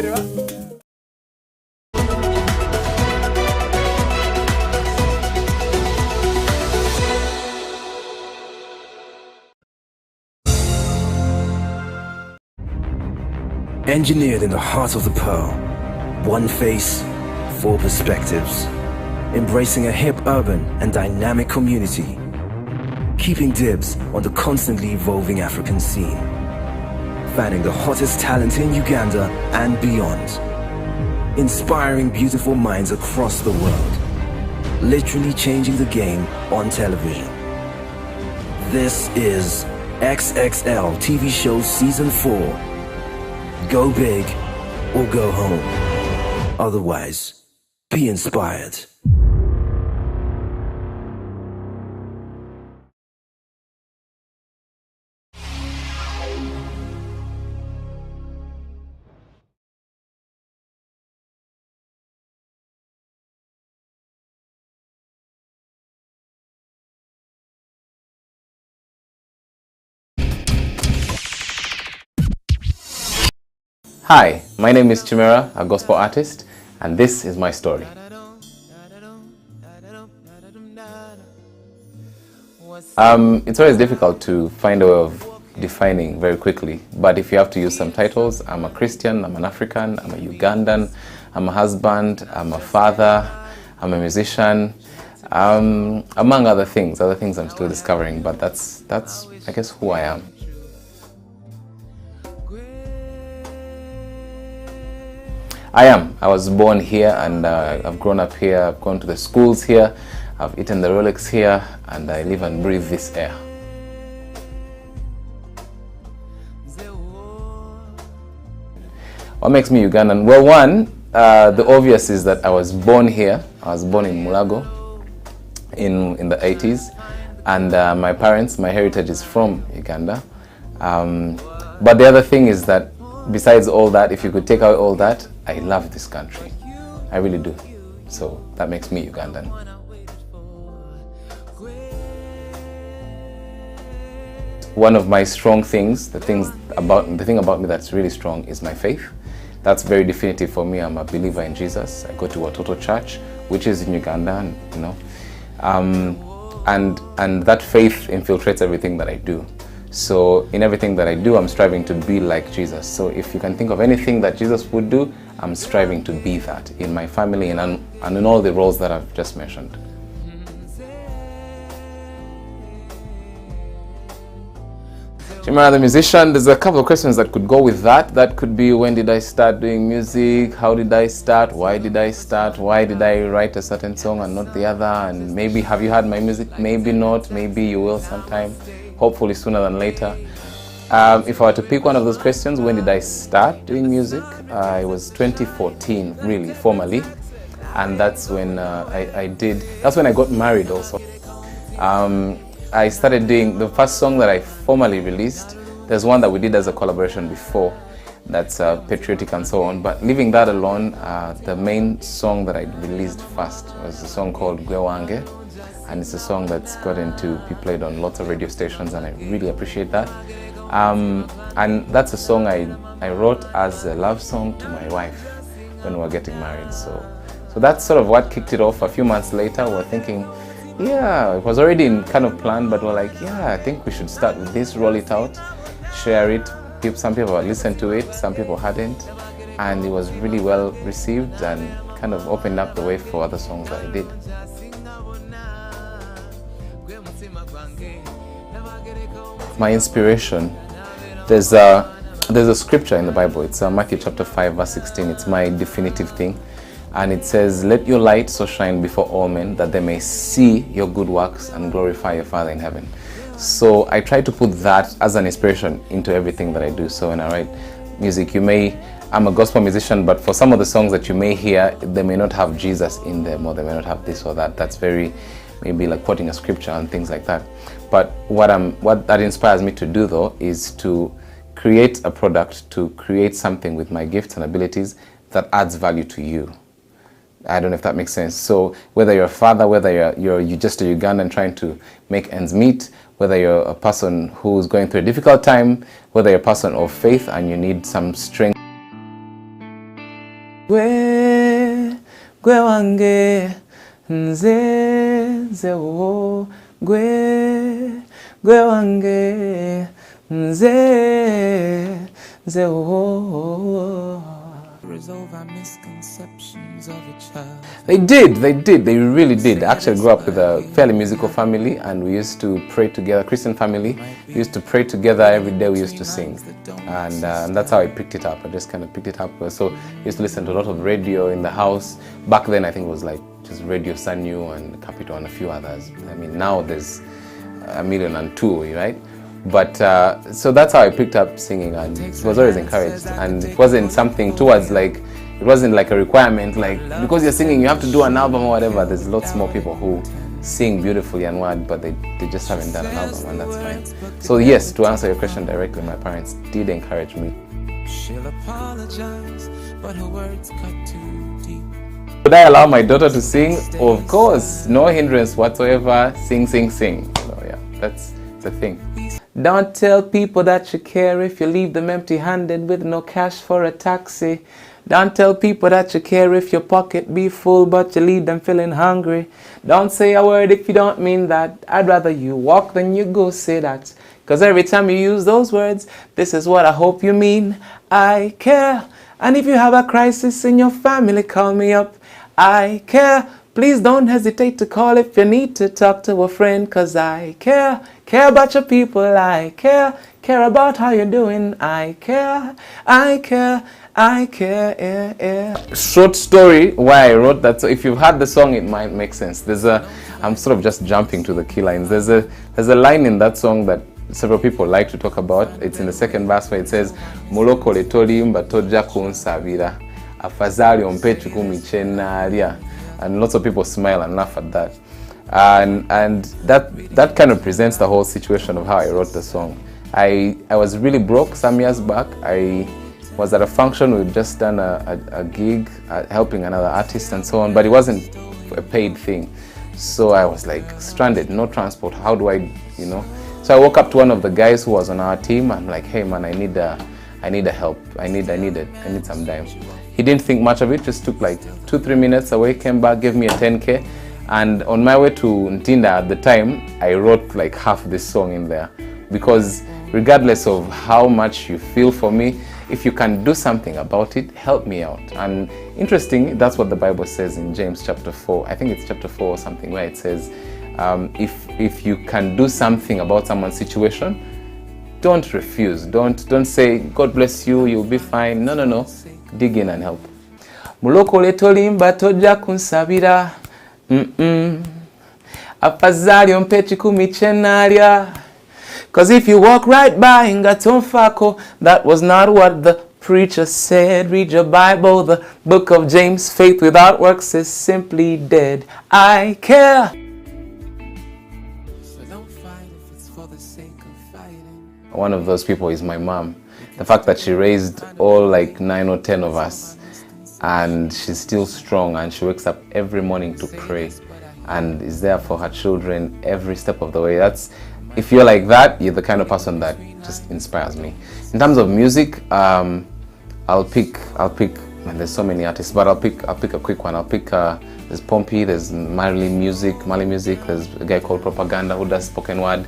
Ere, va? Engineered in the heart of the pearl, one face, four perspectives, embracing a hip urban and dynamic community, keeping dibs on the constantly evolving African scene, fanning the hottest talent in Uganda and beyond, inspiring beautiful minds across the world, literally changing the game on television. This is XXL TV Show Season 4. Go big or go home. Otherwise, be inspired. Hi, my name is Chimera, a gospel artist, and this is my story. It's always difficult to find a way of defining very quickly, but if you have to use some titles, I'm a Christian, I'm an African, I'm a Ugandan, I'm a husband, I'm a father, I'm a musician, among other things I'm still discovering, but that's I guess who I am. I am. I was born here and I've grown up here. I've gone to the schools here. I've eaten the Rolex here and I live and breathe this air. What makes me Ugandan? Well, one, the obvious is that I was born here. I was born in Mulago in the 80s. And my parents, my heritage is from Uganda. But the other thing is that besides all that, if you could take out all that, I love this country. I really do. So that makes me Ugandan. One of my strong things, the thing about me that's really strong is my faith. That's very definitive for me. I'm a believer in Jesus. I go to Watoto Church, which is in Uganda, you know. And that faith infiltrates everything that I do. So in everything that I do, I'm striving to be like Jesus. So if you can think of anything that Jesus would do, I'm striving to be that in my family and in all the roles that I've just mentioned. Chimera the musician, there's a couple of questions that could go with that. That could be, when did I start doing music? How did I start? Why did I start? Why did I write a certain song and not the other? And maybe, have you heard my music? Maybe not. Maybe you will sometime. Hopefully sooner than later. If I were to pick one of those questions, when did I start doing music? It was 2014, really, formally. And that's when that's when I got married also. I started doing the first song that I formally released. There's one that we did as a collaboration before, that's patriotic and so on. But leaving that alone, the main song that I released first was a song called Gwe Wange. And it's a song that's gotten to be played on lots of radio stations, and I really appreciate that. And that's a song I wrote as a love song to my wife when we were getting married. So that's sort of what kicked it off. A few months later, we were thinking, yeah, it was already kind of planned, but we're like, yeah, I think we should start with this, roll it out, share it. Some people had listened to it, some people hadn't, and it was really well received and kind of opened up the way for other songs that I did. My inspiration, there's a scripture in the Bible. It's Matthew chapter 5 verse 16. It's my definitive thing, and it says, "Let your light so shine before all men that they may see your good works and glorify your Father in heaven." So I try to put that as an inspiration into everything that I do. So when I write music, I'm a gospel musician, but for some of the songs that you may hear, they may not have Jesus in them, or they may not have this or that. That's very, maybe like quoting a scripture and things like that. But what that inspires me to do, though, is to create a product, to create something with my gifts and abilities that adds value to you. I don't know if that makes sense. So whether you're a father, whether you're just a Ugandan trying to make ends meet, whether you're a person who's going through a difficult time, whether you're a person of faith and you need some strength. gwe wange nze wo gwe wange nze wo. Resolve our misconceptions of each other. They really did. I actually grew up with a fairly musical family, and we used to pray together, Christian family. We used to pray together every day, we used to sing. And that's how I picked it up. I just kind of picked it up. So I used to listen to a lot of radio in the house. Back then, I think it was like just Radio Sanyu and Capitol and a few others. I mean, now there's 1,002,000, right? But so that's how I picked up singing, and it was always encouraged. And it wasn't something towards like, it wasn't like a requirement, like because you're singing you have to do an album or whatever. There's lots more people who sing beautifully and what, but they just haven't done an album, and that's fine. So yes, to answer your question directly, my parents did encourage me. She'll apologize, but her words cut too deep. Would I allow my daughter to sing? Of course, no hindrance whatsoever. Sing. Yeah, that's the thing. Don't tell people that you care if you leave them empty-handed with no cash for a taxi. Don't tell people that you care if your pocket be full but you leave them feeling hungry. Don't say a word if you don't mean that. I'd rather you walk than you go say that. Cause every time you use those words, this is what I hope you mean. I care. And if you have a crisis in your family, call me up. I care. Please don't hesitate to call if you need to talk to a friend, cause I care. Care about your people, I care. Care about how you're doing, I care. Yeah. Short story why I wrote that. So if you've heard the song, it might make sense. I'm sort of just jumping to the key lines. There's a line in that song that several people like to talk about. It's in the second verse where it says, mulokole tolimba toja kunsabira afadhali ompe chikumi chenalya. And lots of people smile and laugh at that. And that kind of presents the whole situation of how I wrote the song. I was really broke some years back. I was at a function, we'd just done a gig helping another artist and so on, but it wasn't a paid thing. So I was like stranded, no transport, how do I, So I woke up to one of the guys who was on our team. I'm like, hey man, I need help. I need some dime. He didn't think much of it, just took like 2-3 minutes away, came back, gave me a 10K. And on my way to Ntinda at the time, I wrote like half this song in there. Because regardless of how much you feel for me, if you can do something about it, help me out. And interesting, that's what the Bible says in James chapter 4. I think it's chapter 4 or something, where it says, if you can do something about someone's situation, don't refuse. Don't say, God bless you, you'll be fine. No. Dig in and help. Mulokole tolimba toja kunsabira. Afadhali ompe chikumi chenalya. Cause if you walk right by ngatomfako, that was not what the preacher said. Read your Bible, the book of James. Faith without works is simply dead. I care. So don't fight if it's for the sake of fighting. One of those people is my mom. The fact that she raised all like 9 or 10 of us, and she's still strong, and she wakes up every morning to pray and is there for her children every step of the way. If you're like that, you're the kind of person that just inspires me. In terms of music, I'll pick, and there's so many artists, but I'll pick a quick one. There's Pompey, there's Mali Music, there's a guy called Propaganda who does spoken word.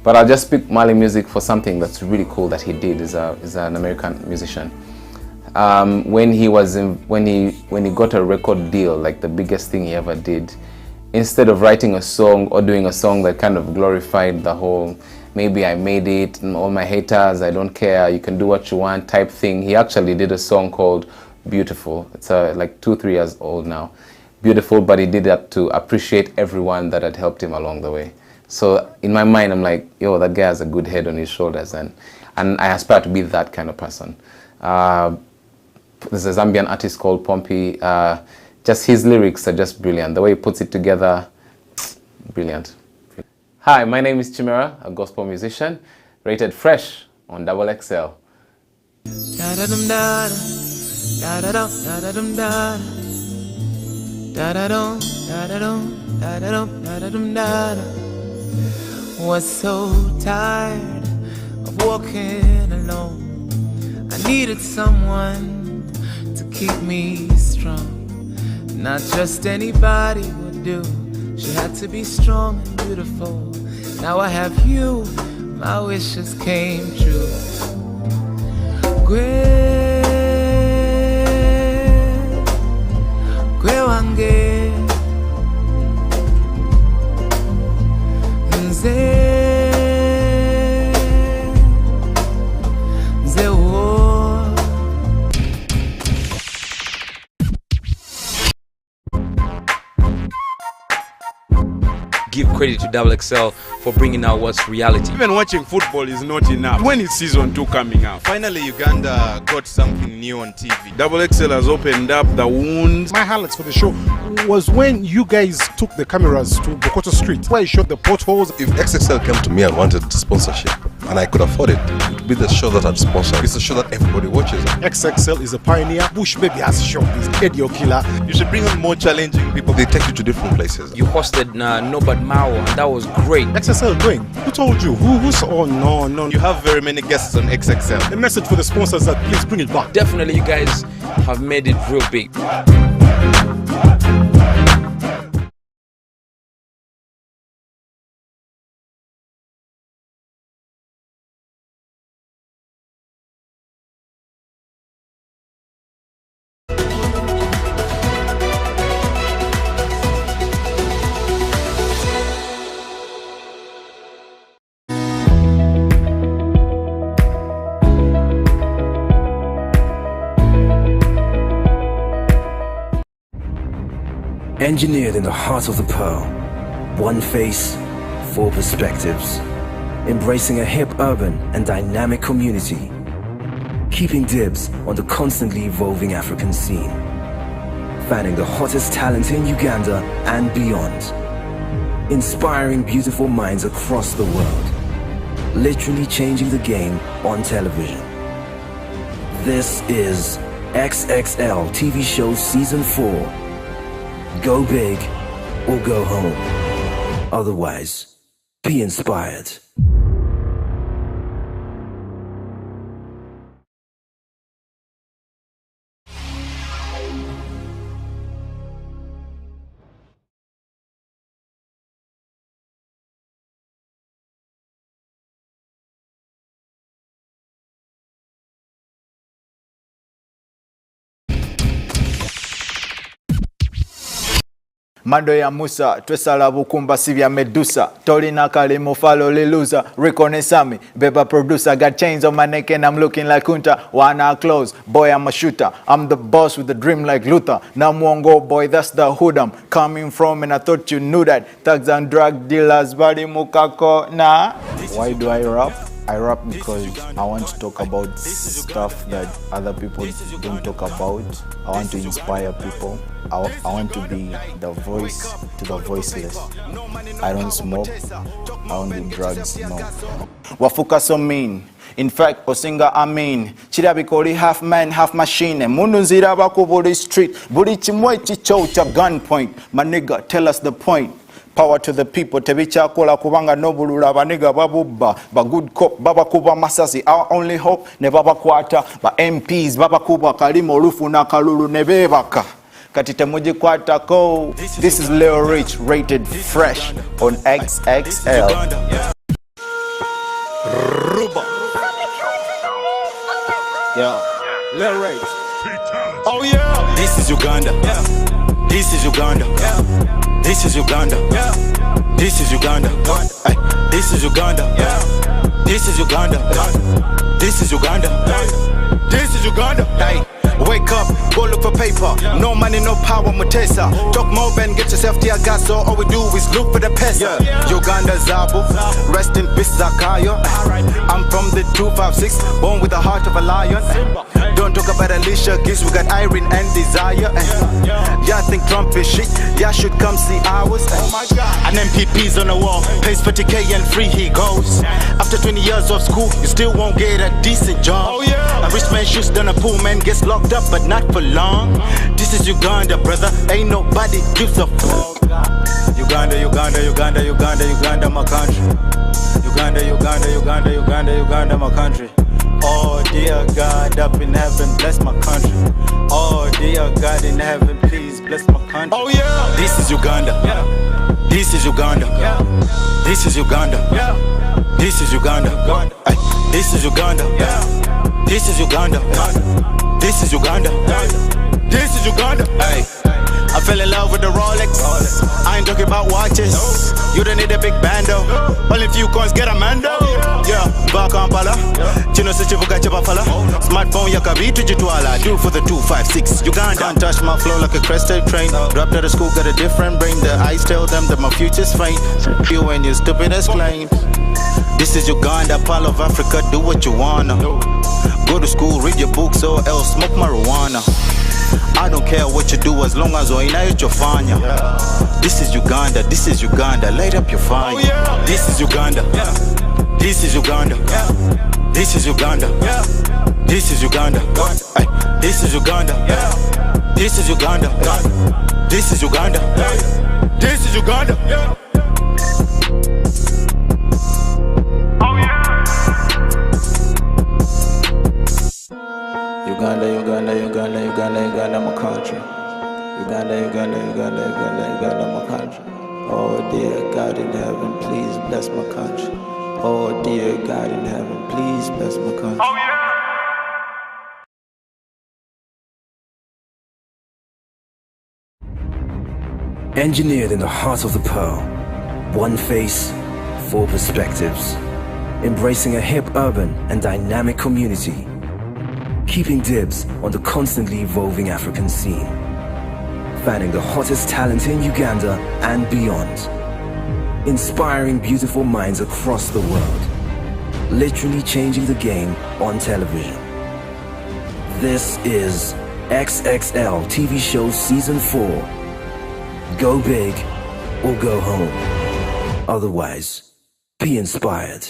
But I'll just pick Mali Music for something that's really cool that he did. He's an American musician. When he got a record deal, like the biggest thing he ever did, instead of writing a song or doing a song that kind of glorified the whole, maybe I made it, and all my haters, I don't care, you can do what you want type thing, he actually did a song called Beautiful. It's like 2-3 years old now. Beautiful, but he did that to appreciate everyone that had helped him along the way. So in my mind, I'm like, yo, that guy has a good head on his shoulders, and I aspire to be that kind of person. There's a Zambian artist called Pompey. Just his lyrics are just brilliant. The way he puts it together, brilliant. Hi, my name is Chimera, a gospel musician, rated fresh on XXL. Was so tired of walking alone. I needed someone to keep me strong. Not just anybody would do. She had to be strong and beautiful. Now I have you, my wishes came true. Gwe wange nze wo. Give credit to Double XL for bringing out what's reality. Even watching football is not enough. When is season 2 coming out? Finally, Uganda got something new on TV. Double XL has opened up the wounds. My highlights for the show was when you guys took the cameras to Bokoto Street, where you shot the potholes. If XXL came to me and wanted sponsorship, and I could afford it, it would be the show that I'd sponsor. It's a show that everybody watches. XXL is a pioneer. Bush Baby has a show. He's Eddie Killer. You should bring on more challenging people. They take you to different places. You hosted Nobad Mao, and that was great. XXL doing? Who told you? Who's on? No. You have very many guests on XXL. The message for the sponsors that please bring it back. Definitely, you guys have made it real big. Engineered in the heart of the pearl, one face, four perspectives, embracing a hip, urban, and dynamic community, keeping dibs on the constantly evolving African scene, fanning the hottest talent in Uganda and beyond, inspiring beautiful minds across the world, literally changing the game on television. This is XXL TV Show Season 4. Go big or go home. Otherwise, be inspired. Mado ya Musa, twesala bukumba sibya Medusa. Tolina kalimo follow liluza. Reconnaissance, Beba producer. Got chains on my neck and I'm looking like Kunta. Wanna close, boy I'm a shooter. I'm the boss with a dream like Luther. Namwongo boy, that's the hood I'm coming from, and I thought you knew that. Thugs and drug dealers, body mukako na. Why do I rap? I rap because I want to talk about stuff that other people don't talk about. I want to inspire people. I want to be the voice to the voiceless. I don't smoke. I don't do drugs, no. Wafuka so mean. In fact, Osinga I mean. Chirabikoli half man, half machine. Mununzira bakubuli street. Buli chimwe chicho cha gunpoint. My nigga, tell us the point. Power to the people, tebicha kola kubanga nobulula baniga babubba, ba good cop, baba kuba masasi, our only hope, ne baba kwata, ba MPs, baba kuba kalimo lufu na kalulu nebebaka. Katite muji kwata ko. This is Leo Rich, rated fresh on XXL. Ruba. Yeah, Leo Rich. Oh yeah. This is Uganda. This is Uganda. This is Uganda. This is Uganda. Ay, this is Uganda. This is Uganda. This is Uganda. This is Uganda. Hey, wake up, go look for paper. No money, no power, Mutesa. Talk more and get yourself to your gas. So all we do is look for the pesa. Uganda Zabu, rest in peace Zakayo. I'm from the 256, born with the heart of a lion. Don't talk about Alicia Keys, we got Irene and Desire. Y'all think Trump is shit, y'all should come see ours. An MPP's on the wall, pays 40K and free he goes. After 20 years of school, you still won't get a decent job. A rich man shoots down a poor man, gets locked up but not for long. This is Uganda, brother, ain't nobody gives a fuck. Uganda, Uganda, Uganda, Uganda, Uganda, my country. Uganda, Uganda, Uganda, Uganda, Uganda, my country. Oh dear God, God up in heaven, bless my country. Oh dear God in heaven, please bless my country. Oh yeah. This is Uganda. Yeah. This is Uganda. Yeah. This is Uganda. Yeah. This is Uganda. Ay, this is Uganda. Yeah. This is Uganda. This is Uganda. This is Uganda. Ay. I fell in love with the Rolex. I ain't talking about watches. You don't need a big bando. Only few coins get a mando. Yeah, Bakampala. Chino Sichivuka Chapafala. Smartphone Yakabitu Jitwala. Do for the 256. Uganda. Can't touch my flow like a crested train. Dropped out of school, got a different brain. The eyes tell them that my future's faint. You and your stupid explain. This is Uganda, part of Africa. Do what you wanna. Go to school, read your books, or else smoke marijuana. I don't care what you do as long as unayofanya. This is Uganda, this is Uganda, light up your fire. This is Uganda. This is Uganda. This is Uganda. This is Uganda. This is Uganda. This is Uganda. This is Uganda. This is Uganda. Uganda, Uganda, Uganda, Uganda, Uganda, my country. Uganda, Uganda, Uganda, Uganda, Uganda, my country. Oh dear God in heaven, please bless my country. Oh dear God in heaven, please bless my country. Oh, yeah. Engineered in the heart of the pearl, one face, four perspectives, embracing a hip, urban, and dynamic community, keeping dibs on the constantly evolving African scene, fanning the hottest talent in Uganda and beyond, inspiring beautiful minds across the world, literally changing the game on television. This is XXL TV Show Season 4. Go big or go home. Otherwise, be inspired.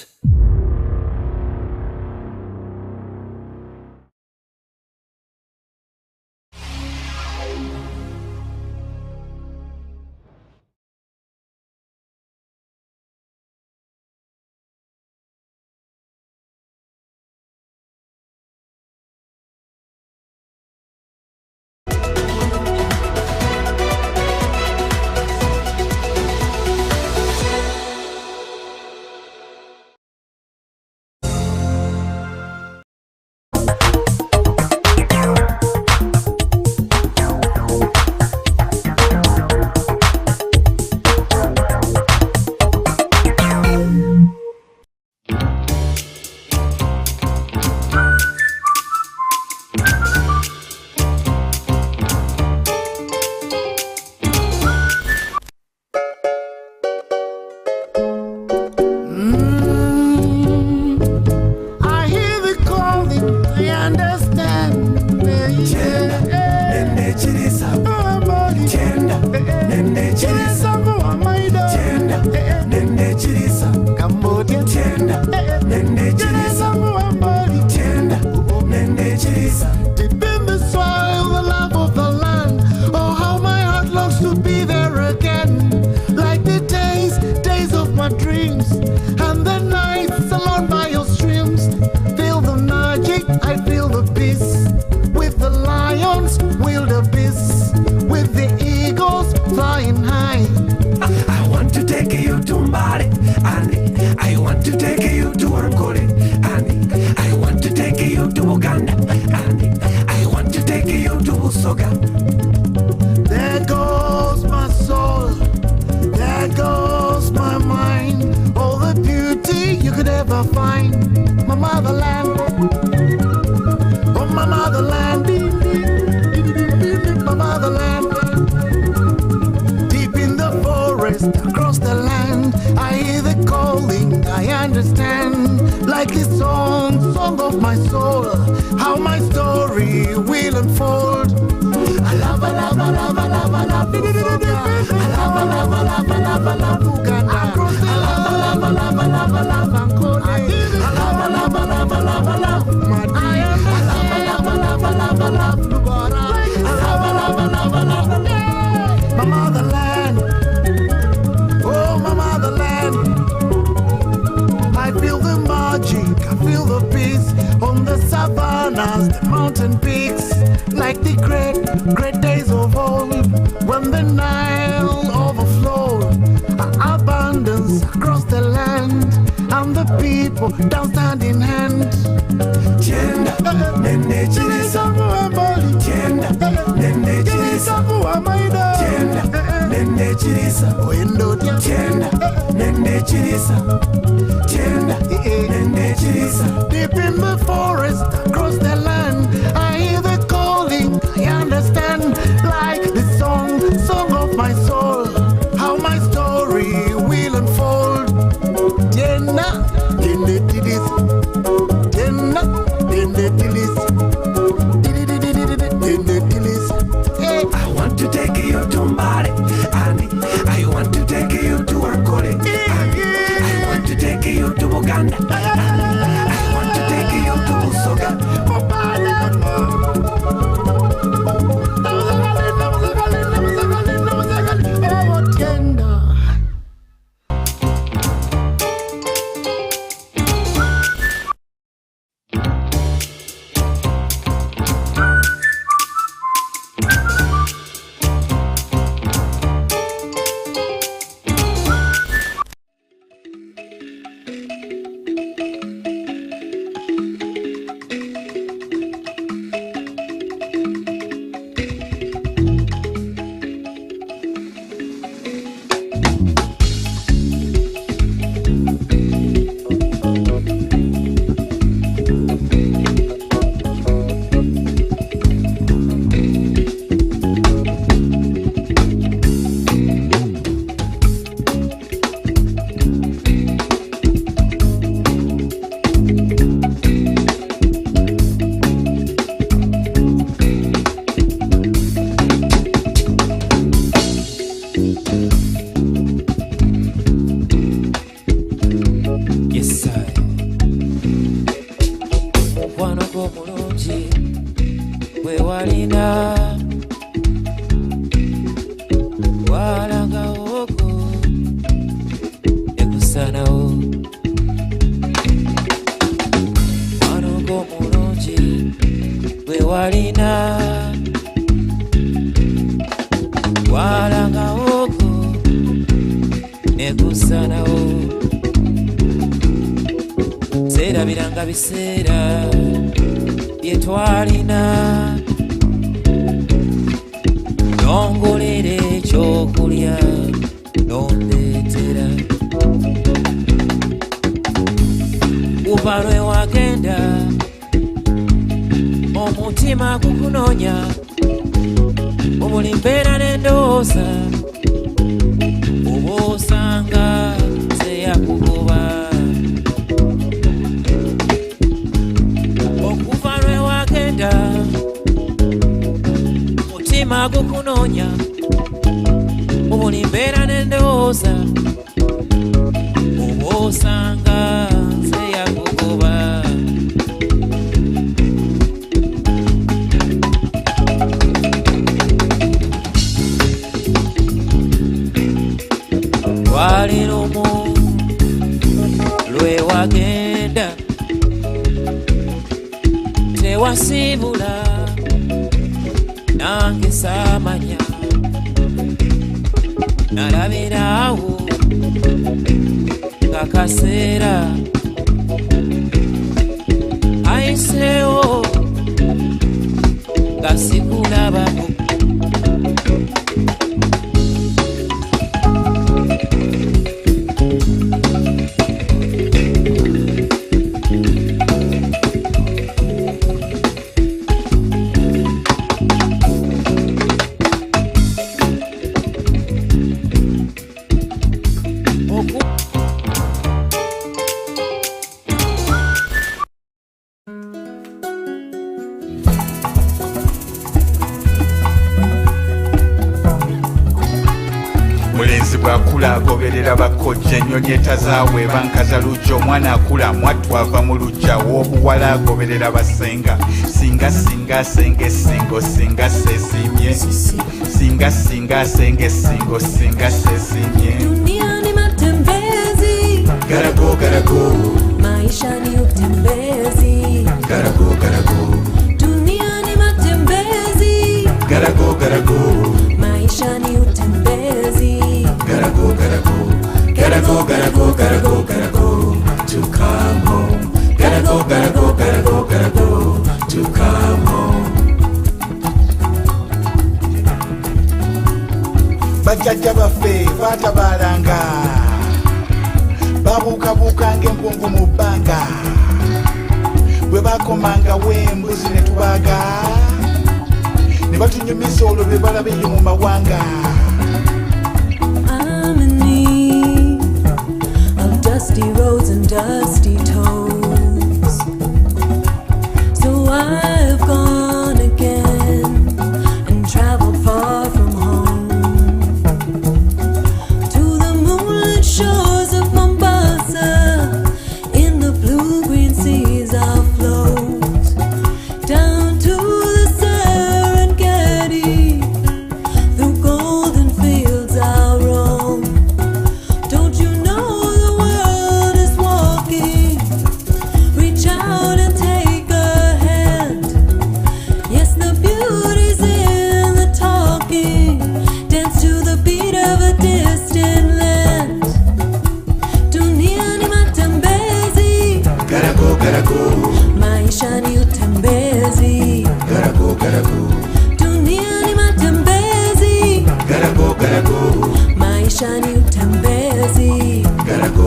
I feel the peace on the savannah. savannas, the mountain peaks, like the great days of old, when the Nile overflowed, abundance across the land, and the people down hand in hand. Tienda, nene chilisa, tienda, nene chilisa, tienda, nene chilisa, window, tienda, nene chilisa, tienda, nene chilisa. Deep in the forest, across the land, I hear the calling, I understand, like the song of my soul, how my story will unfold. Tienda, nene chilisa, tienda, nene chilisa, nene chilisa. I want to take you to Mbale, Annie. I want to take you to Ankole, Annie. I want to take you to Buganda, Annie. I want to take you to Busoga, Serabiranga biseera byetwalina nongolera ekyokulya nondeetera kuva lwe wagenda omutima gukunoonya obuli mbeera n'endowooza oba osanga zeyakugoba okuva lwe wagenda mutima gukunoonya obuli mbeera n'endowooza oba osanga zeyakugoba lwali lumu lwe wagenda tewasiibula nange saamanya nalabiraawo nga kaseera ayiseewo nga sikulabako mulenzi bw'akula agoberera bakojja ennyonyi etazaawe bankaza lujja omwana akula mwattu ava mu lujja w'obuwala agoberera basenga singa singa asenge singo singa sesimye singa singa asenge singo singa sesimye Dunia ni matembezi, garago garago maisha ni utembezi, garago garago bajjajja baffe batabalanga babuukabuuka ng'empungu mu bbanga bwe bakomanga w'embuzi ne tubaga ne batunyumiza olwo be balaba eyo mu mawanga. I'm in need of dusty roads and dusty toes, so I've gone again and traveled far from home to the moonlit shores of Mombasa. In the blue-green seas I'll float down to the Serengeti. Through golden fields I'll roam. Don't you know the world is walking? Reach out and take a hand. Yes, the beauty's in the talking. Dance to the beat of a distant land. Dunia ni matembezi, Gotta go, maisha ni utembezi. gotta go, Dunia ni matembezi, gotta go, maisha ni utembezi. gotta go,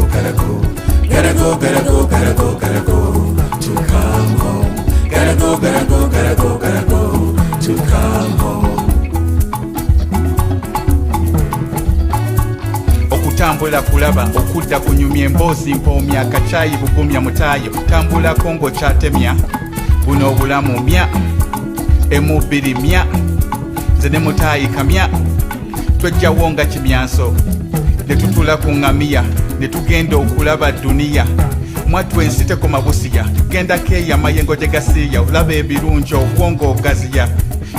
to come home. Gotta go, to come home. Okutambula kulaba okudda kunyumya emboozi mpoomya akacaayi bugumya mutaayo tambulako ng'okyatemya buno obulamu mya emu bbiri mya nze ne mutaayi kamya twejjawo nga kimyanso ne tutula ku ŋŋamiya ne tugenda okulaba duniya mwattu ensi tekoma busiya tugenda keeya mayengo gye gasiiya olaba ebirungi obwongo ogaziya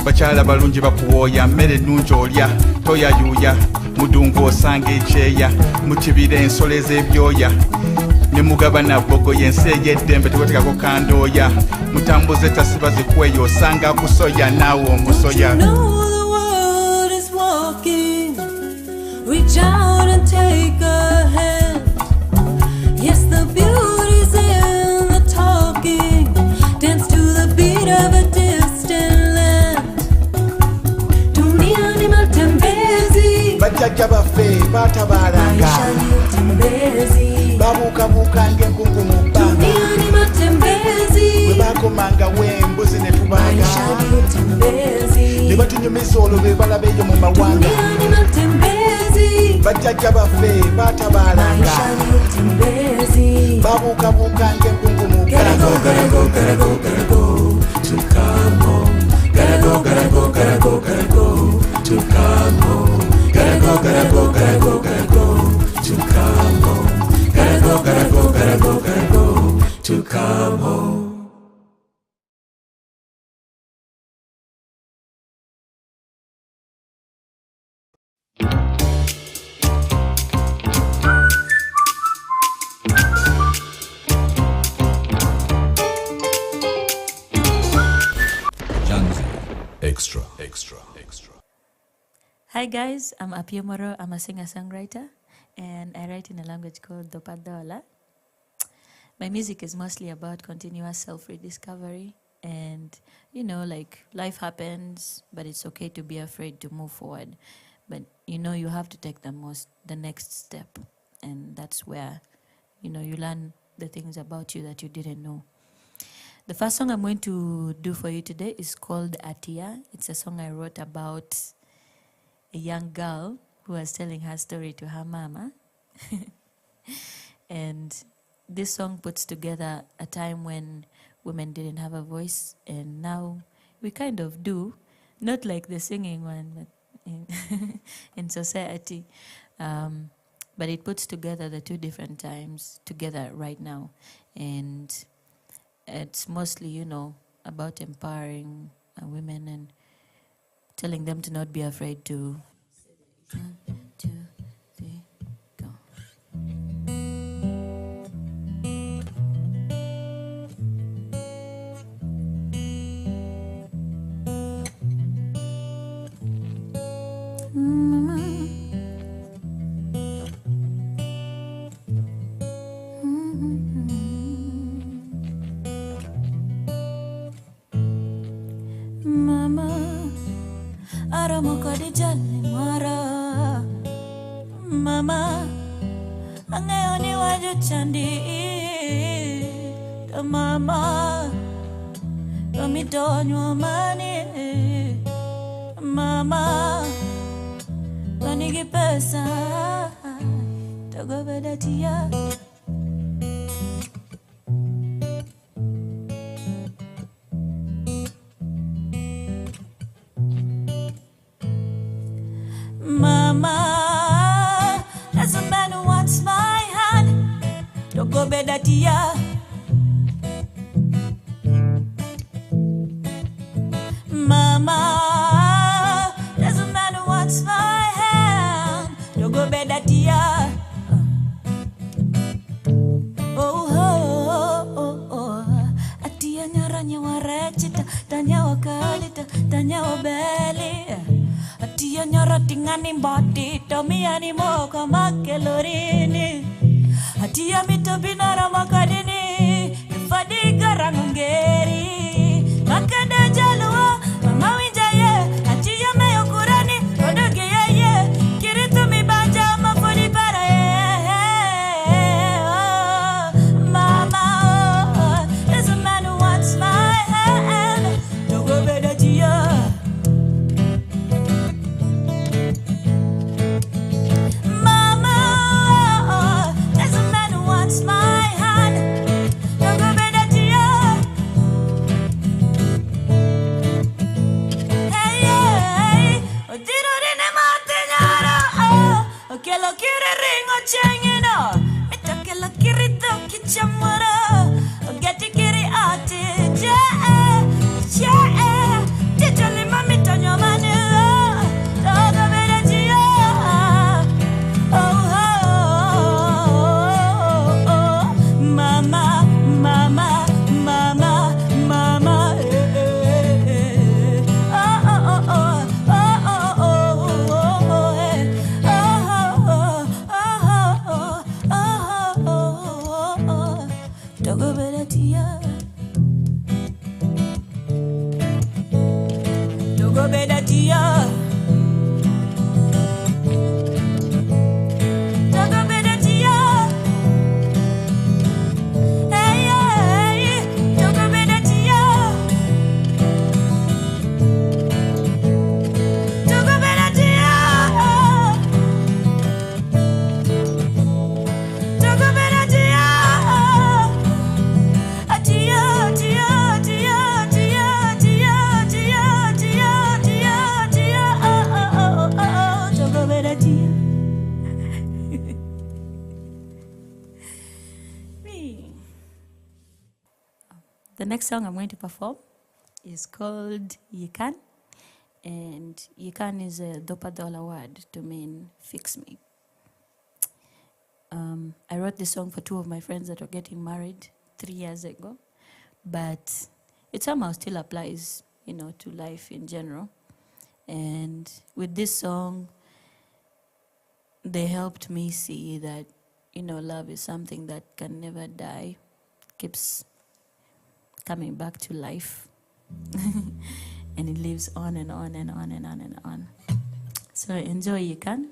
bakyala balungi bakuwooya mmere ennungi olya toyayuuya mudungu osanga ekyeya mu kibira ensolo ez'ebyoya ne mugabana bogoya ensi ey'eddembe tewetekako kandooya mutambuze tasiba zikweyo osanga akusoya naawe omusoya. Know the world is walking. Reach out and take a hand. Yes, the beauty's in the talking. Dance to the beat of a distant land. Dunia ni matembezi, bajjajja baffe batabalanga maisha ni utembezi. babuukabuuka ng'enkungu mu bbanga Dunia ni matembezi, bwe bakomanga w'embuzi ne tubaga maisha ni utembezi. ne batunyumiza olwo be balaba eyo mu mawanga. Dunia ni matembezi, bajjajja baffe batabalanga maisha ni utembezi. babuukabuuka ng'enkungu mu bbanga to come home. Gotta go, to come home. Gotta go, to come home. Gotta go, to come home. Extra. Hi guys, I'm Apio Moro. I'm a singer-songwriter and I write in a language called Dopadola. My music is mostly about continuous self-rediscovery and, like life happens, but it's okay to be afraid to move forward. But, you have to take the next step, and that's where, you learn the things about you that you didn't know. The first song I'm going to do for you today is called Atia. It's a song I wrote about a young girl who was telling her story to her mama. And this song puts together a time when women didn't have a voice, and now we kind of do. Not like the singing one, but in society. But it puts together the two different times together right now. And it's mostly, about empowering women and telling them to not be afraid to. 1, 2, 3, go. Mama, aramoko di jali mara. Mama, angayoni waju chandi. Mama, kami donyo mani. Mama, kanigi pesa, togo beda tia. Mama, there's a man who wants my hand. Don't go bed at ya. Mama, there's a man who wants my hand. Don't go bed at ya. Oh, oh, oh, oh. Atia nyaranya warechita, tanya wakalita, tanya wabeli. Atia nyaratingani mbati, tomiani moka makelorini. Atia mitobinara makadini, fadiga rangungeri. Makada jalua, mama winjaye. Atia meyo kurani, kodoge ye. Kiritu mibanja, mafoli para Mama, there's a man who wants my hand. Don't go better to you. Que lo quiere ringo chengino, mita que lo quiere doki chamara, get to kiri ati, titali mami tonyo mani, todo bere jia, oh, mama, mama, mama, mama, Togo beda tia. Togo beda tia. Togo beda tia. Hey, hey, togo beda tia. Togo beda tia. Togo beda tia. The next song I'm going to perform is called Yikan, and Yikan is a Dopadola word to mean fix me. I wrote this song for two of my friends that were getting married 3 years ago, but it somehow still applies, to life in general. And with this song, they helped me see that, love is something that can never die, keeps coming back to life, and it lives on and on and on and on and on. So enjoy, you can.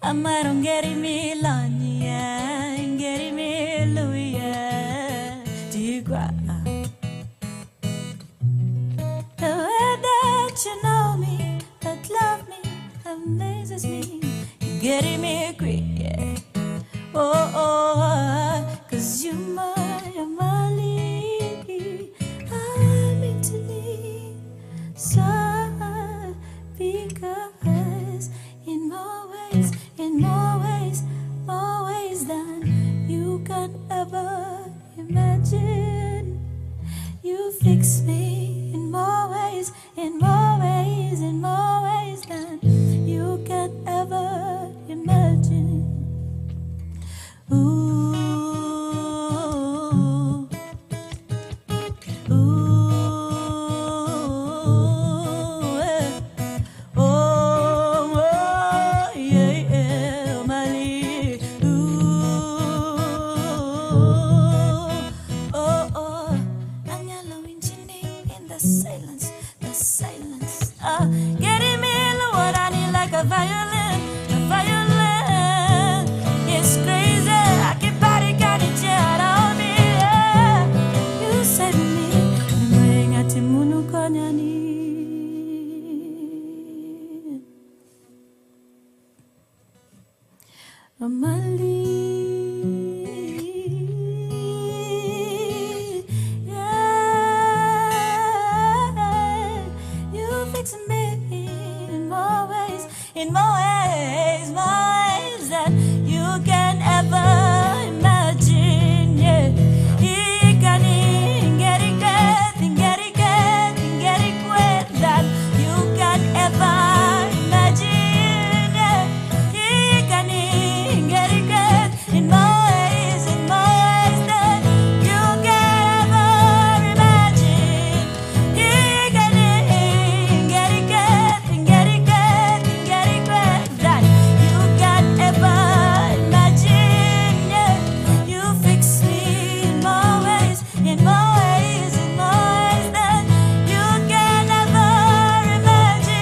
Amarongeri milania, ngeri miluya, digwa. The way that you know me, that love me, getting me quick, yeah. Oh, 'cause you're my lady. I'm into me, so because in more ways than you can ever imagine, you fix me in more ways than you can ever imagine. Ooh, yeah, Mali. Anyalo inchini in the silence. Getting me what I need like a violin. It's crazy. I can body got it jet on me. Yeah. You said me, bring a timunu konyani. Mali. In more ways that you can ever imagine, yeah. You can get it that you can ever imagine, yeah. You can get it in more ways that you can ever imagine. You can get it that you can ever imagine, yeah. You fix me in more ways that you can ever imagine.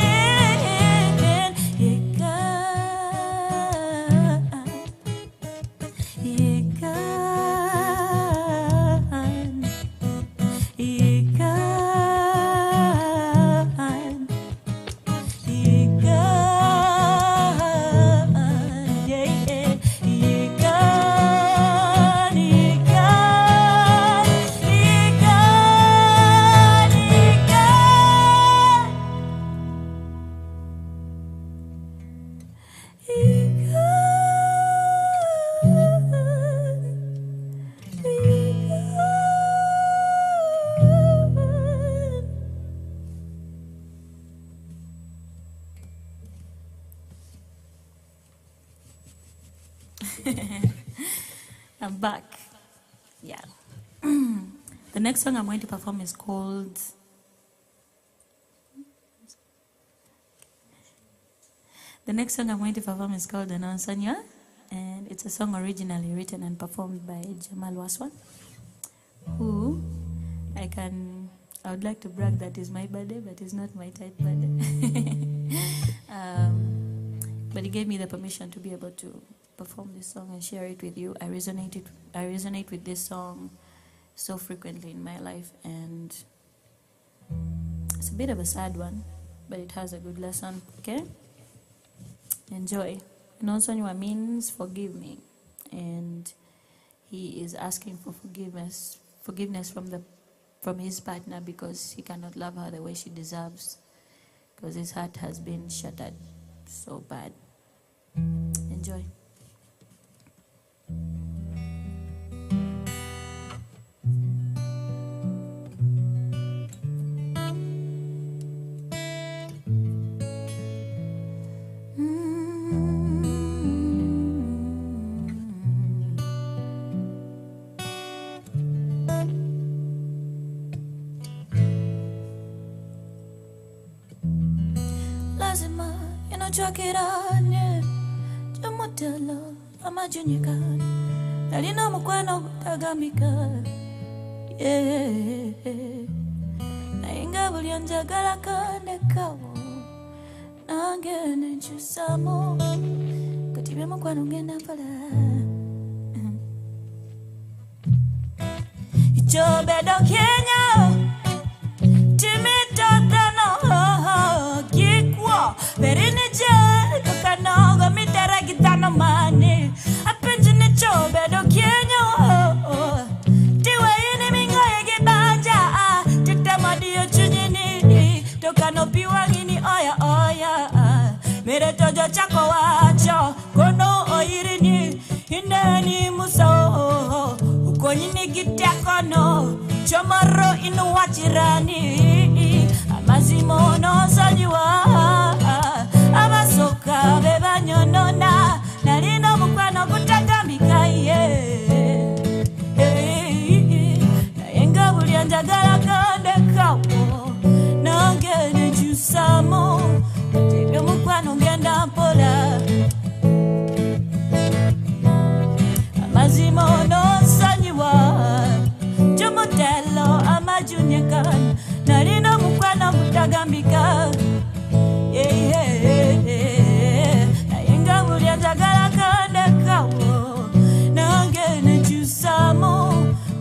I'm back. Yeah. The next song I'm going to perform is called Anansanya, and it's a song originally written and performed by Jamal Waswan, who I would like to brag that is my birthday, but it's not my type birthday. But he gave me the permission to be able to perform this song and share it with you. I resonate with this song so frequently in my life, and it's a bit of a sad one, but it has a good lesson. Okay, enjoy. Anansanya means forgive me, and he is asking for forgiveness from his partner because he cannot love her the way she deserves, because his heart has been shattered so bad. Enjoy. Lazima inachokiranye chamotelo amajunyika nalina mukwano gutagamika, yeah. Nainga buli njagala kandekawo nange nenkyusamo kati bye mukwano ngenda mpala ichobedo Kenya timitotono kikwo perinije kakanogo miteragi chomoro inuwachirani amazimo nosonyiwa abasoka bebanyonona nalina omukwano gutagambika naye nga buli anjagala kandekawo nange nekyusamu atebye omukwano ngenda mpola amazima onosonyiwa kyomutelo amajunyekan nalina omukwano gutagambika naye nga buli anjagala kandekawo nange nekyusamu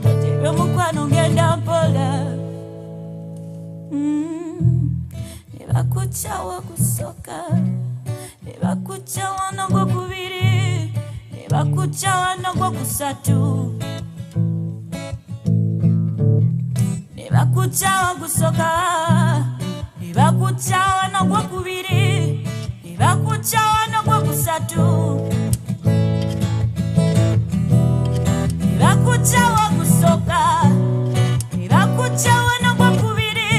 atebye omukwano ngenda mpola nebakucawa kusoka nebakucawa nogwokubiri nebakucawa nogwokusatu nebakucawa kusoka nebakucawa nogwokubiri nebakucawa nogwokusatu nebakucawa kusoka nebakucawa nogwokubiri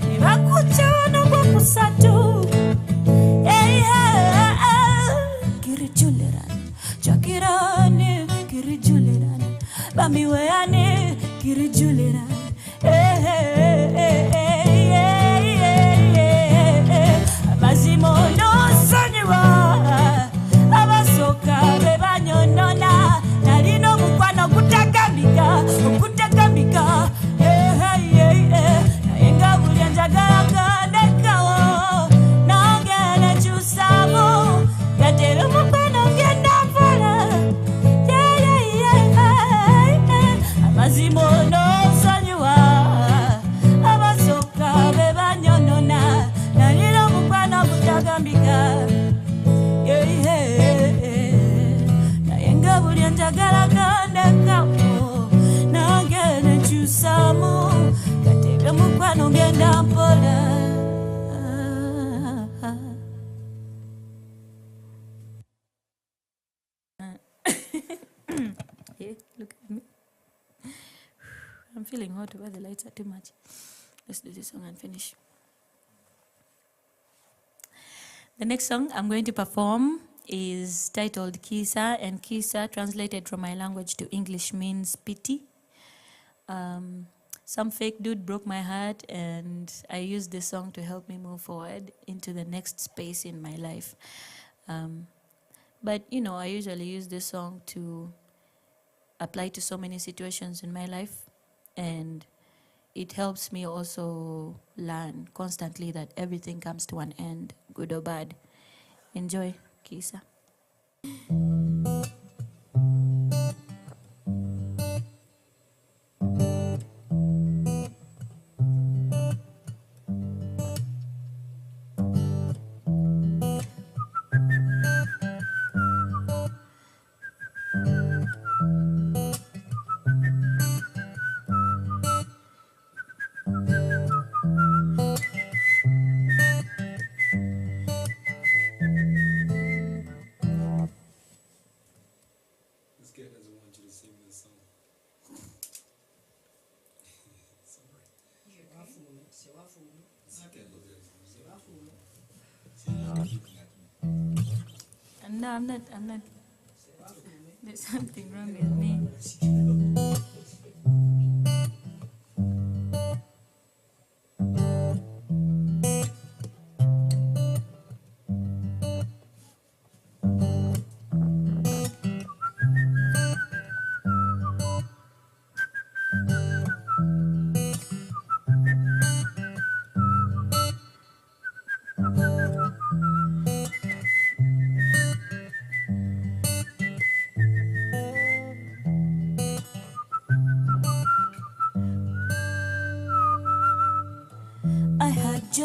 nebakucawa nogwokusatu kirijuliran chakirani kirijuliran bamiweani kirijuliran amazimo nosonyiwa abasoka bebanyonona nalina omukwano gutagambika naye nga buli anjagala kandekawo nange nekyusamu gatera omukwano ngenda mpola amazimo nosonyiwa abasoka bebanyonona nalina omukwano gutagambika naye nga buli anjagala kandekawo nange nekyusamu gatera omukwano ngenda mpola. Look at me. I'm feeling hot, but the lights are too much. Let's do this song and finish. The next song I'm going to perform is titled Kisa, and Kisa, translated from my language to English, means pity. Some fake dude broke my heart, and I used this song to help me move forward into the next space in my life. But, you know, I usually use this song to apply to so many situations in my life, and it helps me also learn constantly that everything comes to an end, good or bad. Enjoy, Kisa. No, I'm not. There's something wrong with me.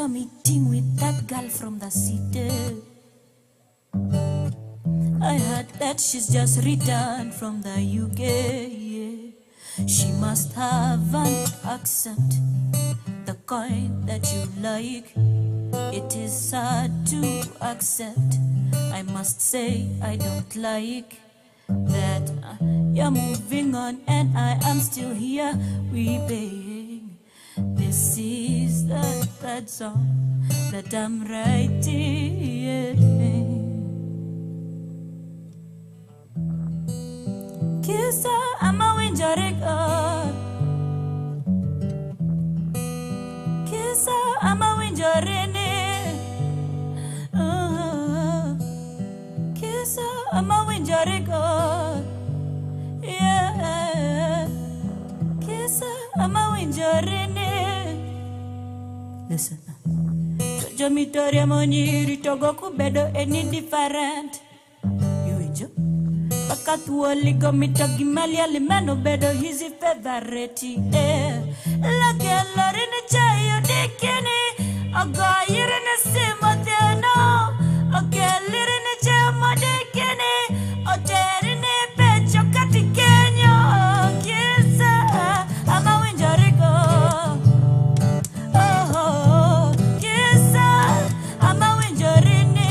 Meeting with that girl from the city. I heard that she's just returned from the UK. Yeah. She must have an accent, the kind that you like. It is sad to accept. I must say I don't like that that you're moving on and I am still here weeping. This is the third song that I'm writing. Kisa ama winjariga, kisa ama winjarene, kisa ama winjariga, yeah, kisa ama winjarene. Listen, Jojo mitoria monyiri togo kubedo any different. Pakatuoli gomitogi mali alimeno bedo hizi favorite. Lage lorini chayo dikini, ogo yirini simo tiano, oge lirini chayo modikini, oterini pecho kati kenyo. Kisa ama winjarigo, oh, kisa ama winjarini.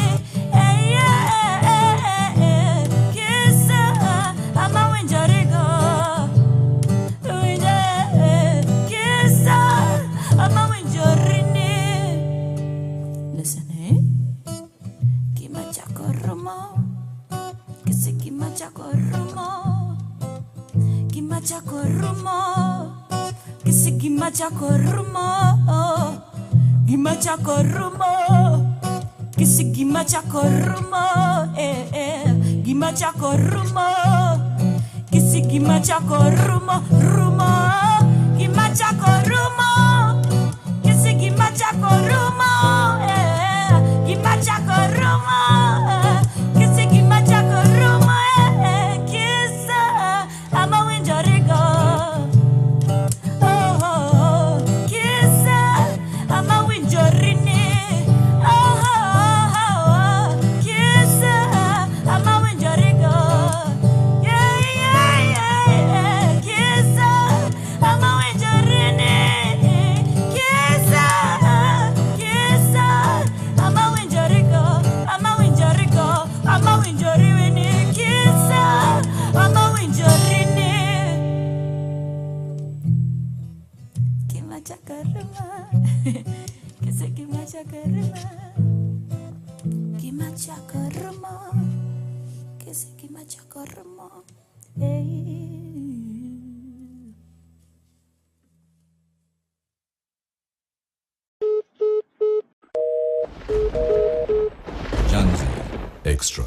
Extra.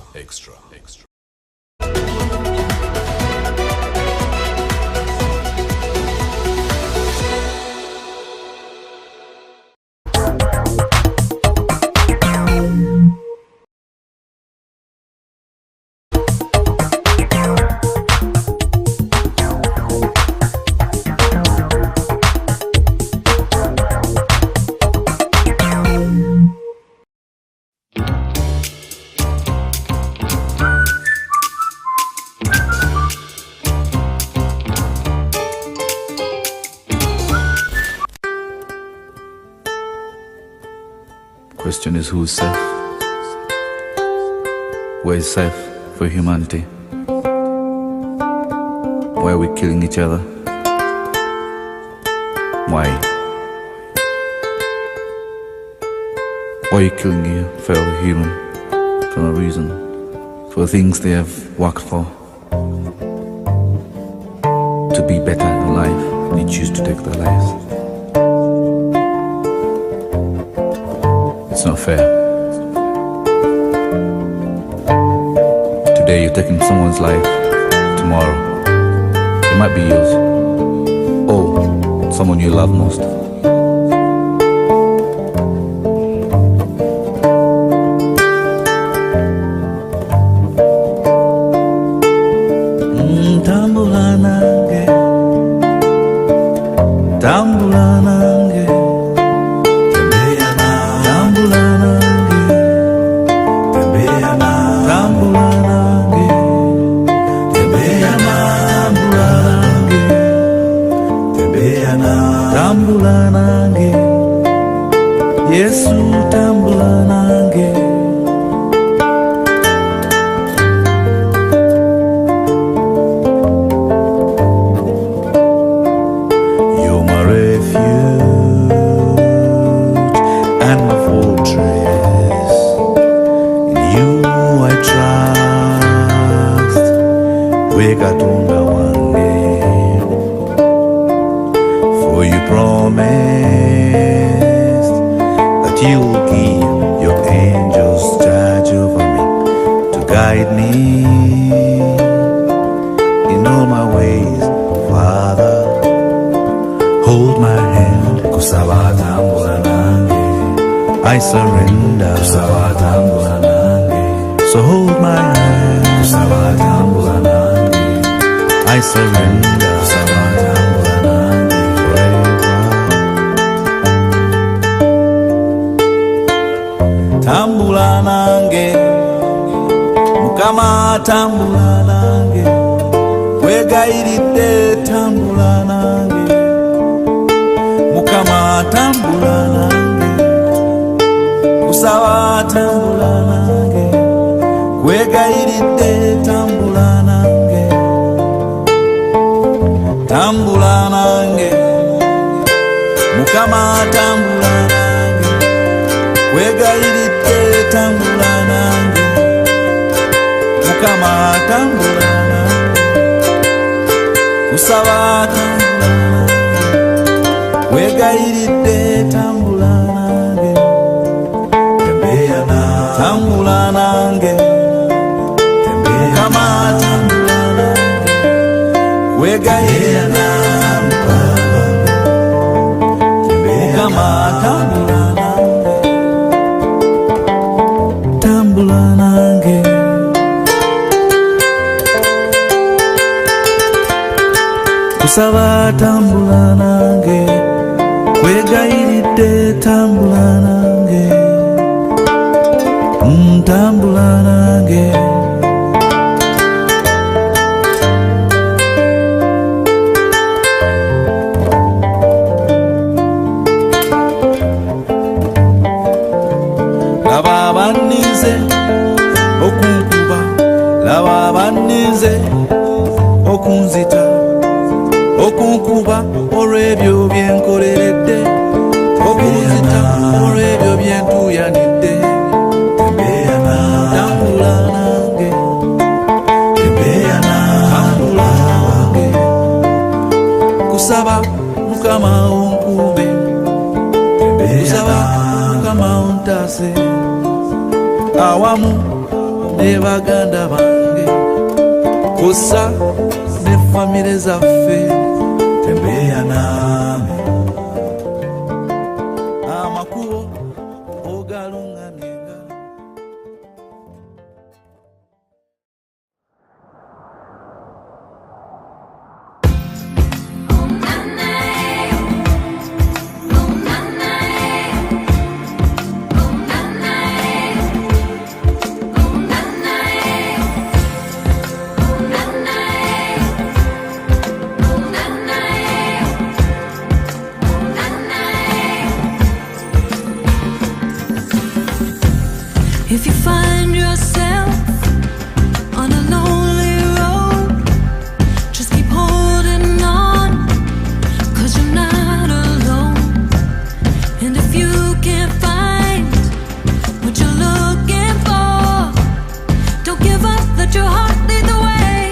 Question is, who's safe? Where is safe for humanity? Why are we killing each other? Why? Why are you killing your fellow human for no reason? For things they have worked for? To be better in life, they choose to take their lives. It's not fair. Today you're taking someone's life, tomorrow it might be yours. Or someone you love most. promised that you'll give your angels charge over me to guide me in all my ways. Father, hold my hand, I surrender. So hold my hand, I surrender. Tambula nange, Mukama tambula nange, wegairidde tambula nange, Mukama tambula nange, kusaba tambula nange, wegairidde tambula nange, tambula nange, Mukama tambula nange, wegairidde tambula nange, Mukama tambula nange, kusaba tambula nange, wegairidde tambula nange, tembea nange, tambula nange, Mukama tambula nange, wegairidde Mukama tambula nange, tambula nange. Kusaba tambula nange, wegairidde tambula nange, tambula nange. Laba abannize okunkuba, laba abannize okunzita, okunkuba olw'ebyo byenkoleredde, okunzita olw'ebyo byentuyanidde. Tambula nange, tambula nange, kusaba Mukama onkube, kusaba Mukama ontaase, awamu ne baganda bange, kussa ne famire zaffe, tembea nami amakubo ogalungamyenga. If you find yourself on a lonely road, just keep holding on, 'cause you're not alone. And if you can't find what you're looking for, don't give up, let your heart lead the way.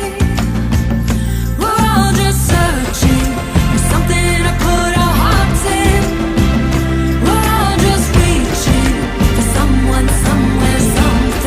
We're all just searching for something to put our hearts in. We're all just reaching for someone, somewhere, sometime.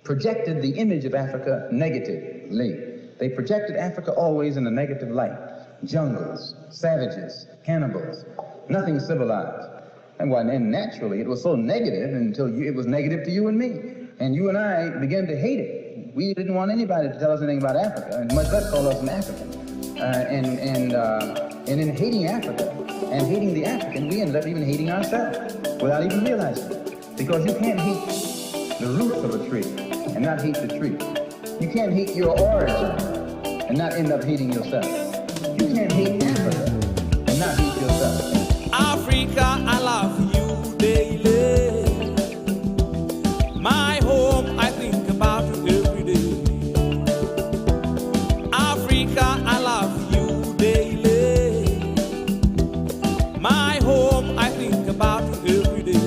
projected the image of Africa negatively. They projected Africa always in a negative light. Jungles, savages, cannibals, nothing civilized. And naturally, it was so negative until it was negative to you and me. And you and I began to hate it. We didn't want anybody to tell us anything about Africa, and much less call us an African. And in hating Africa and hating the African, we ended up even hating ourselves without even realizing it. Because you can't hate the roots of a tree and not hate the tree. You can't hate your origin and not end up hating yourself. You can't hate Africa and not hate yourself. Africa, I love you daily. My home, I think about you every day. Africa, I love you daily. My home, I think about you every day.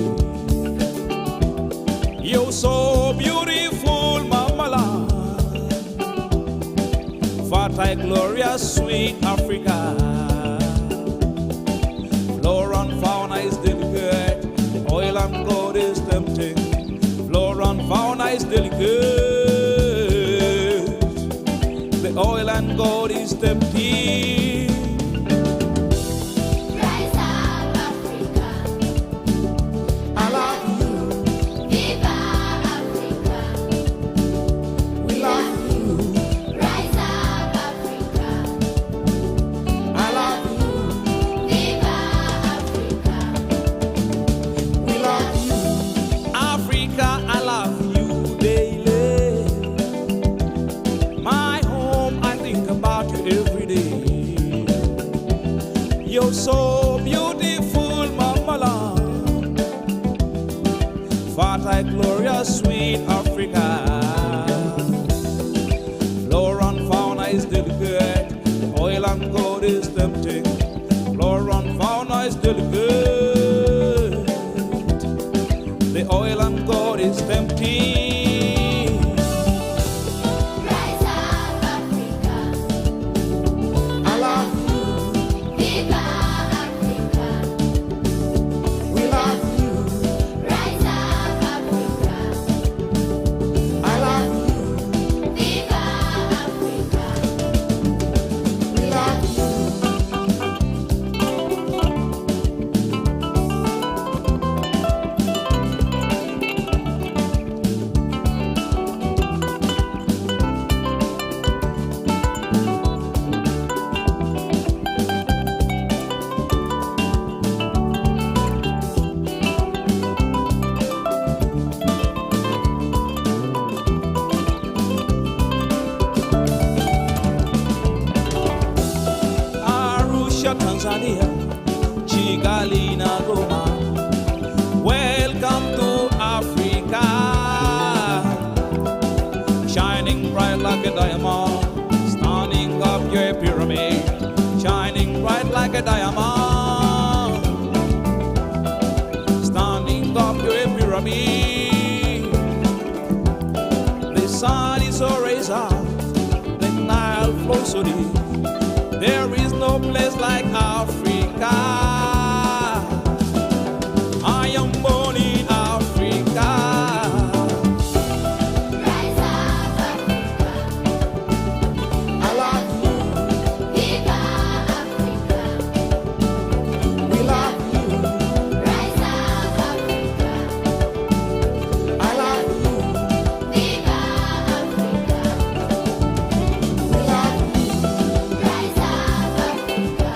You're so beautiful, Mama land. Fertile, glorious, sweet Africa. Flora and fauna is delicate, oil and gold is tempting. Flora and fauna is delicate, the oil and gold is tempting. Rise up, Africa. I love you. Viva Africa. We love you. Rise up, Africa. I love you. Viva We love you. Africa, I love you daily. My home, I think about you every day. You're so beautiful, Mama land. Fertile, glorious, sweet Africa. Flora and fauna is delicate, oil and gold is tempting. Flora and fauna is delicate, the oil and gold is tempting. Rise up, Africa. I love you. Viva Africa. We love you. Rise up, Africa. I love you. Viva Africa. We love you. Arusha, Tanzania, Kigali na Goma. Welcome to Africa, shining bright like a diamond, standing up your pyramid, shining bright like a diamond, standing up your pyramid. The sun is always out, the Nile flows so deep. There is no place like Africa. I am born in Africa. Rise up, Africa. I love you. Viva Africa. We love you. Rise up, Africa. I love you. Viva Africa. We love you. Rise up, Africa.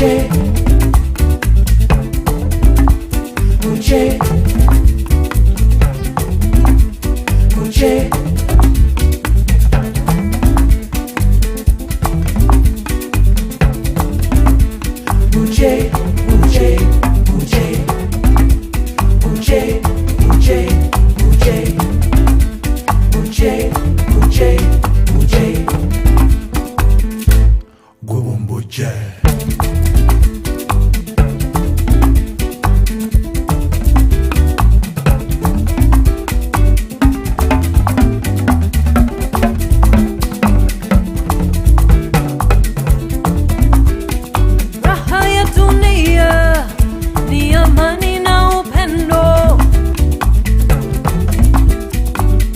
Uche, Uche, Uche. Uche, Uche, Uche, Uche, Uche, Uche, Uche, Uche, Uche. Gwabomboche. Raha ya dunia ni amani na upendo.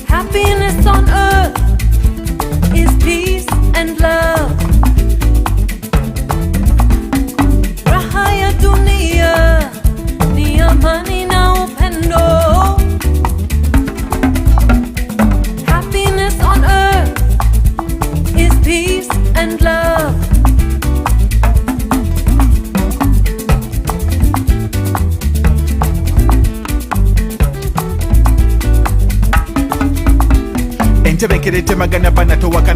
Happiness on earth is peace and love. Raha ya dunia ni amani na upendo. Happiness on earth is peace and love. entebekere temagana bana towakana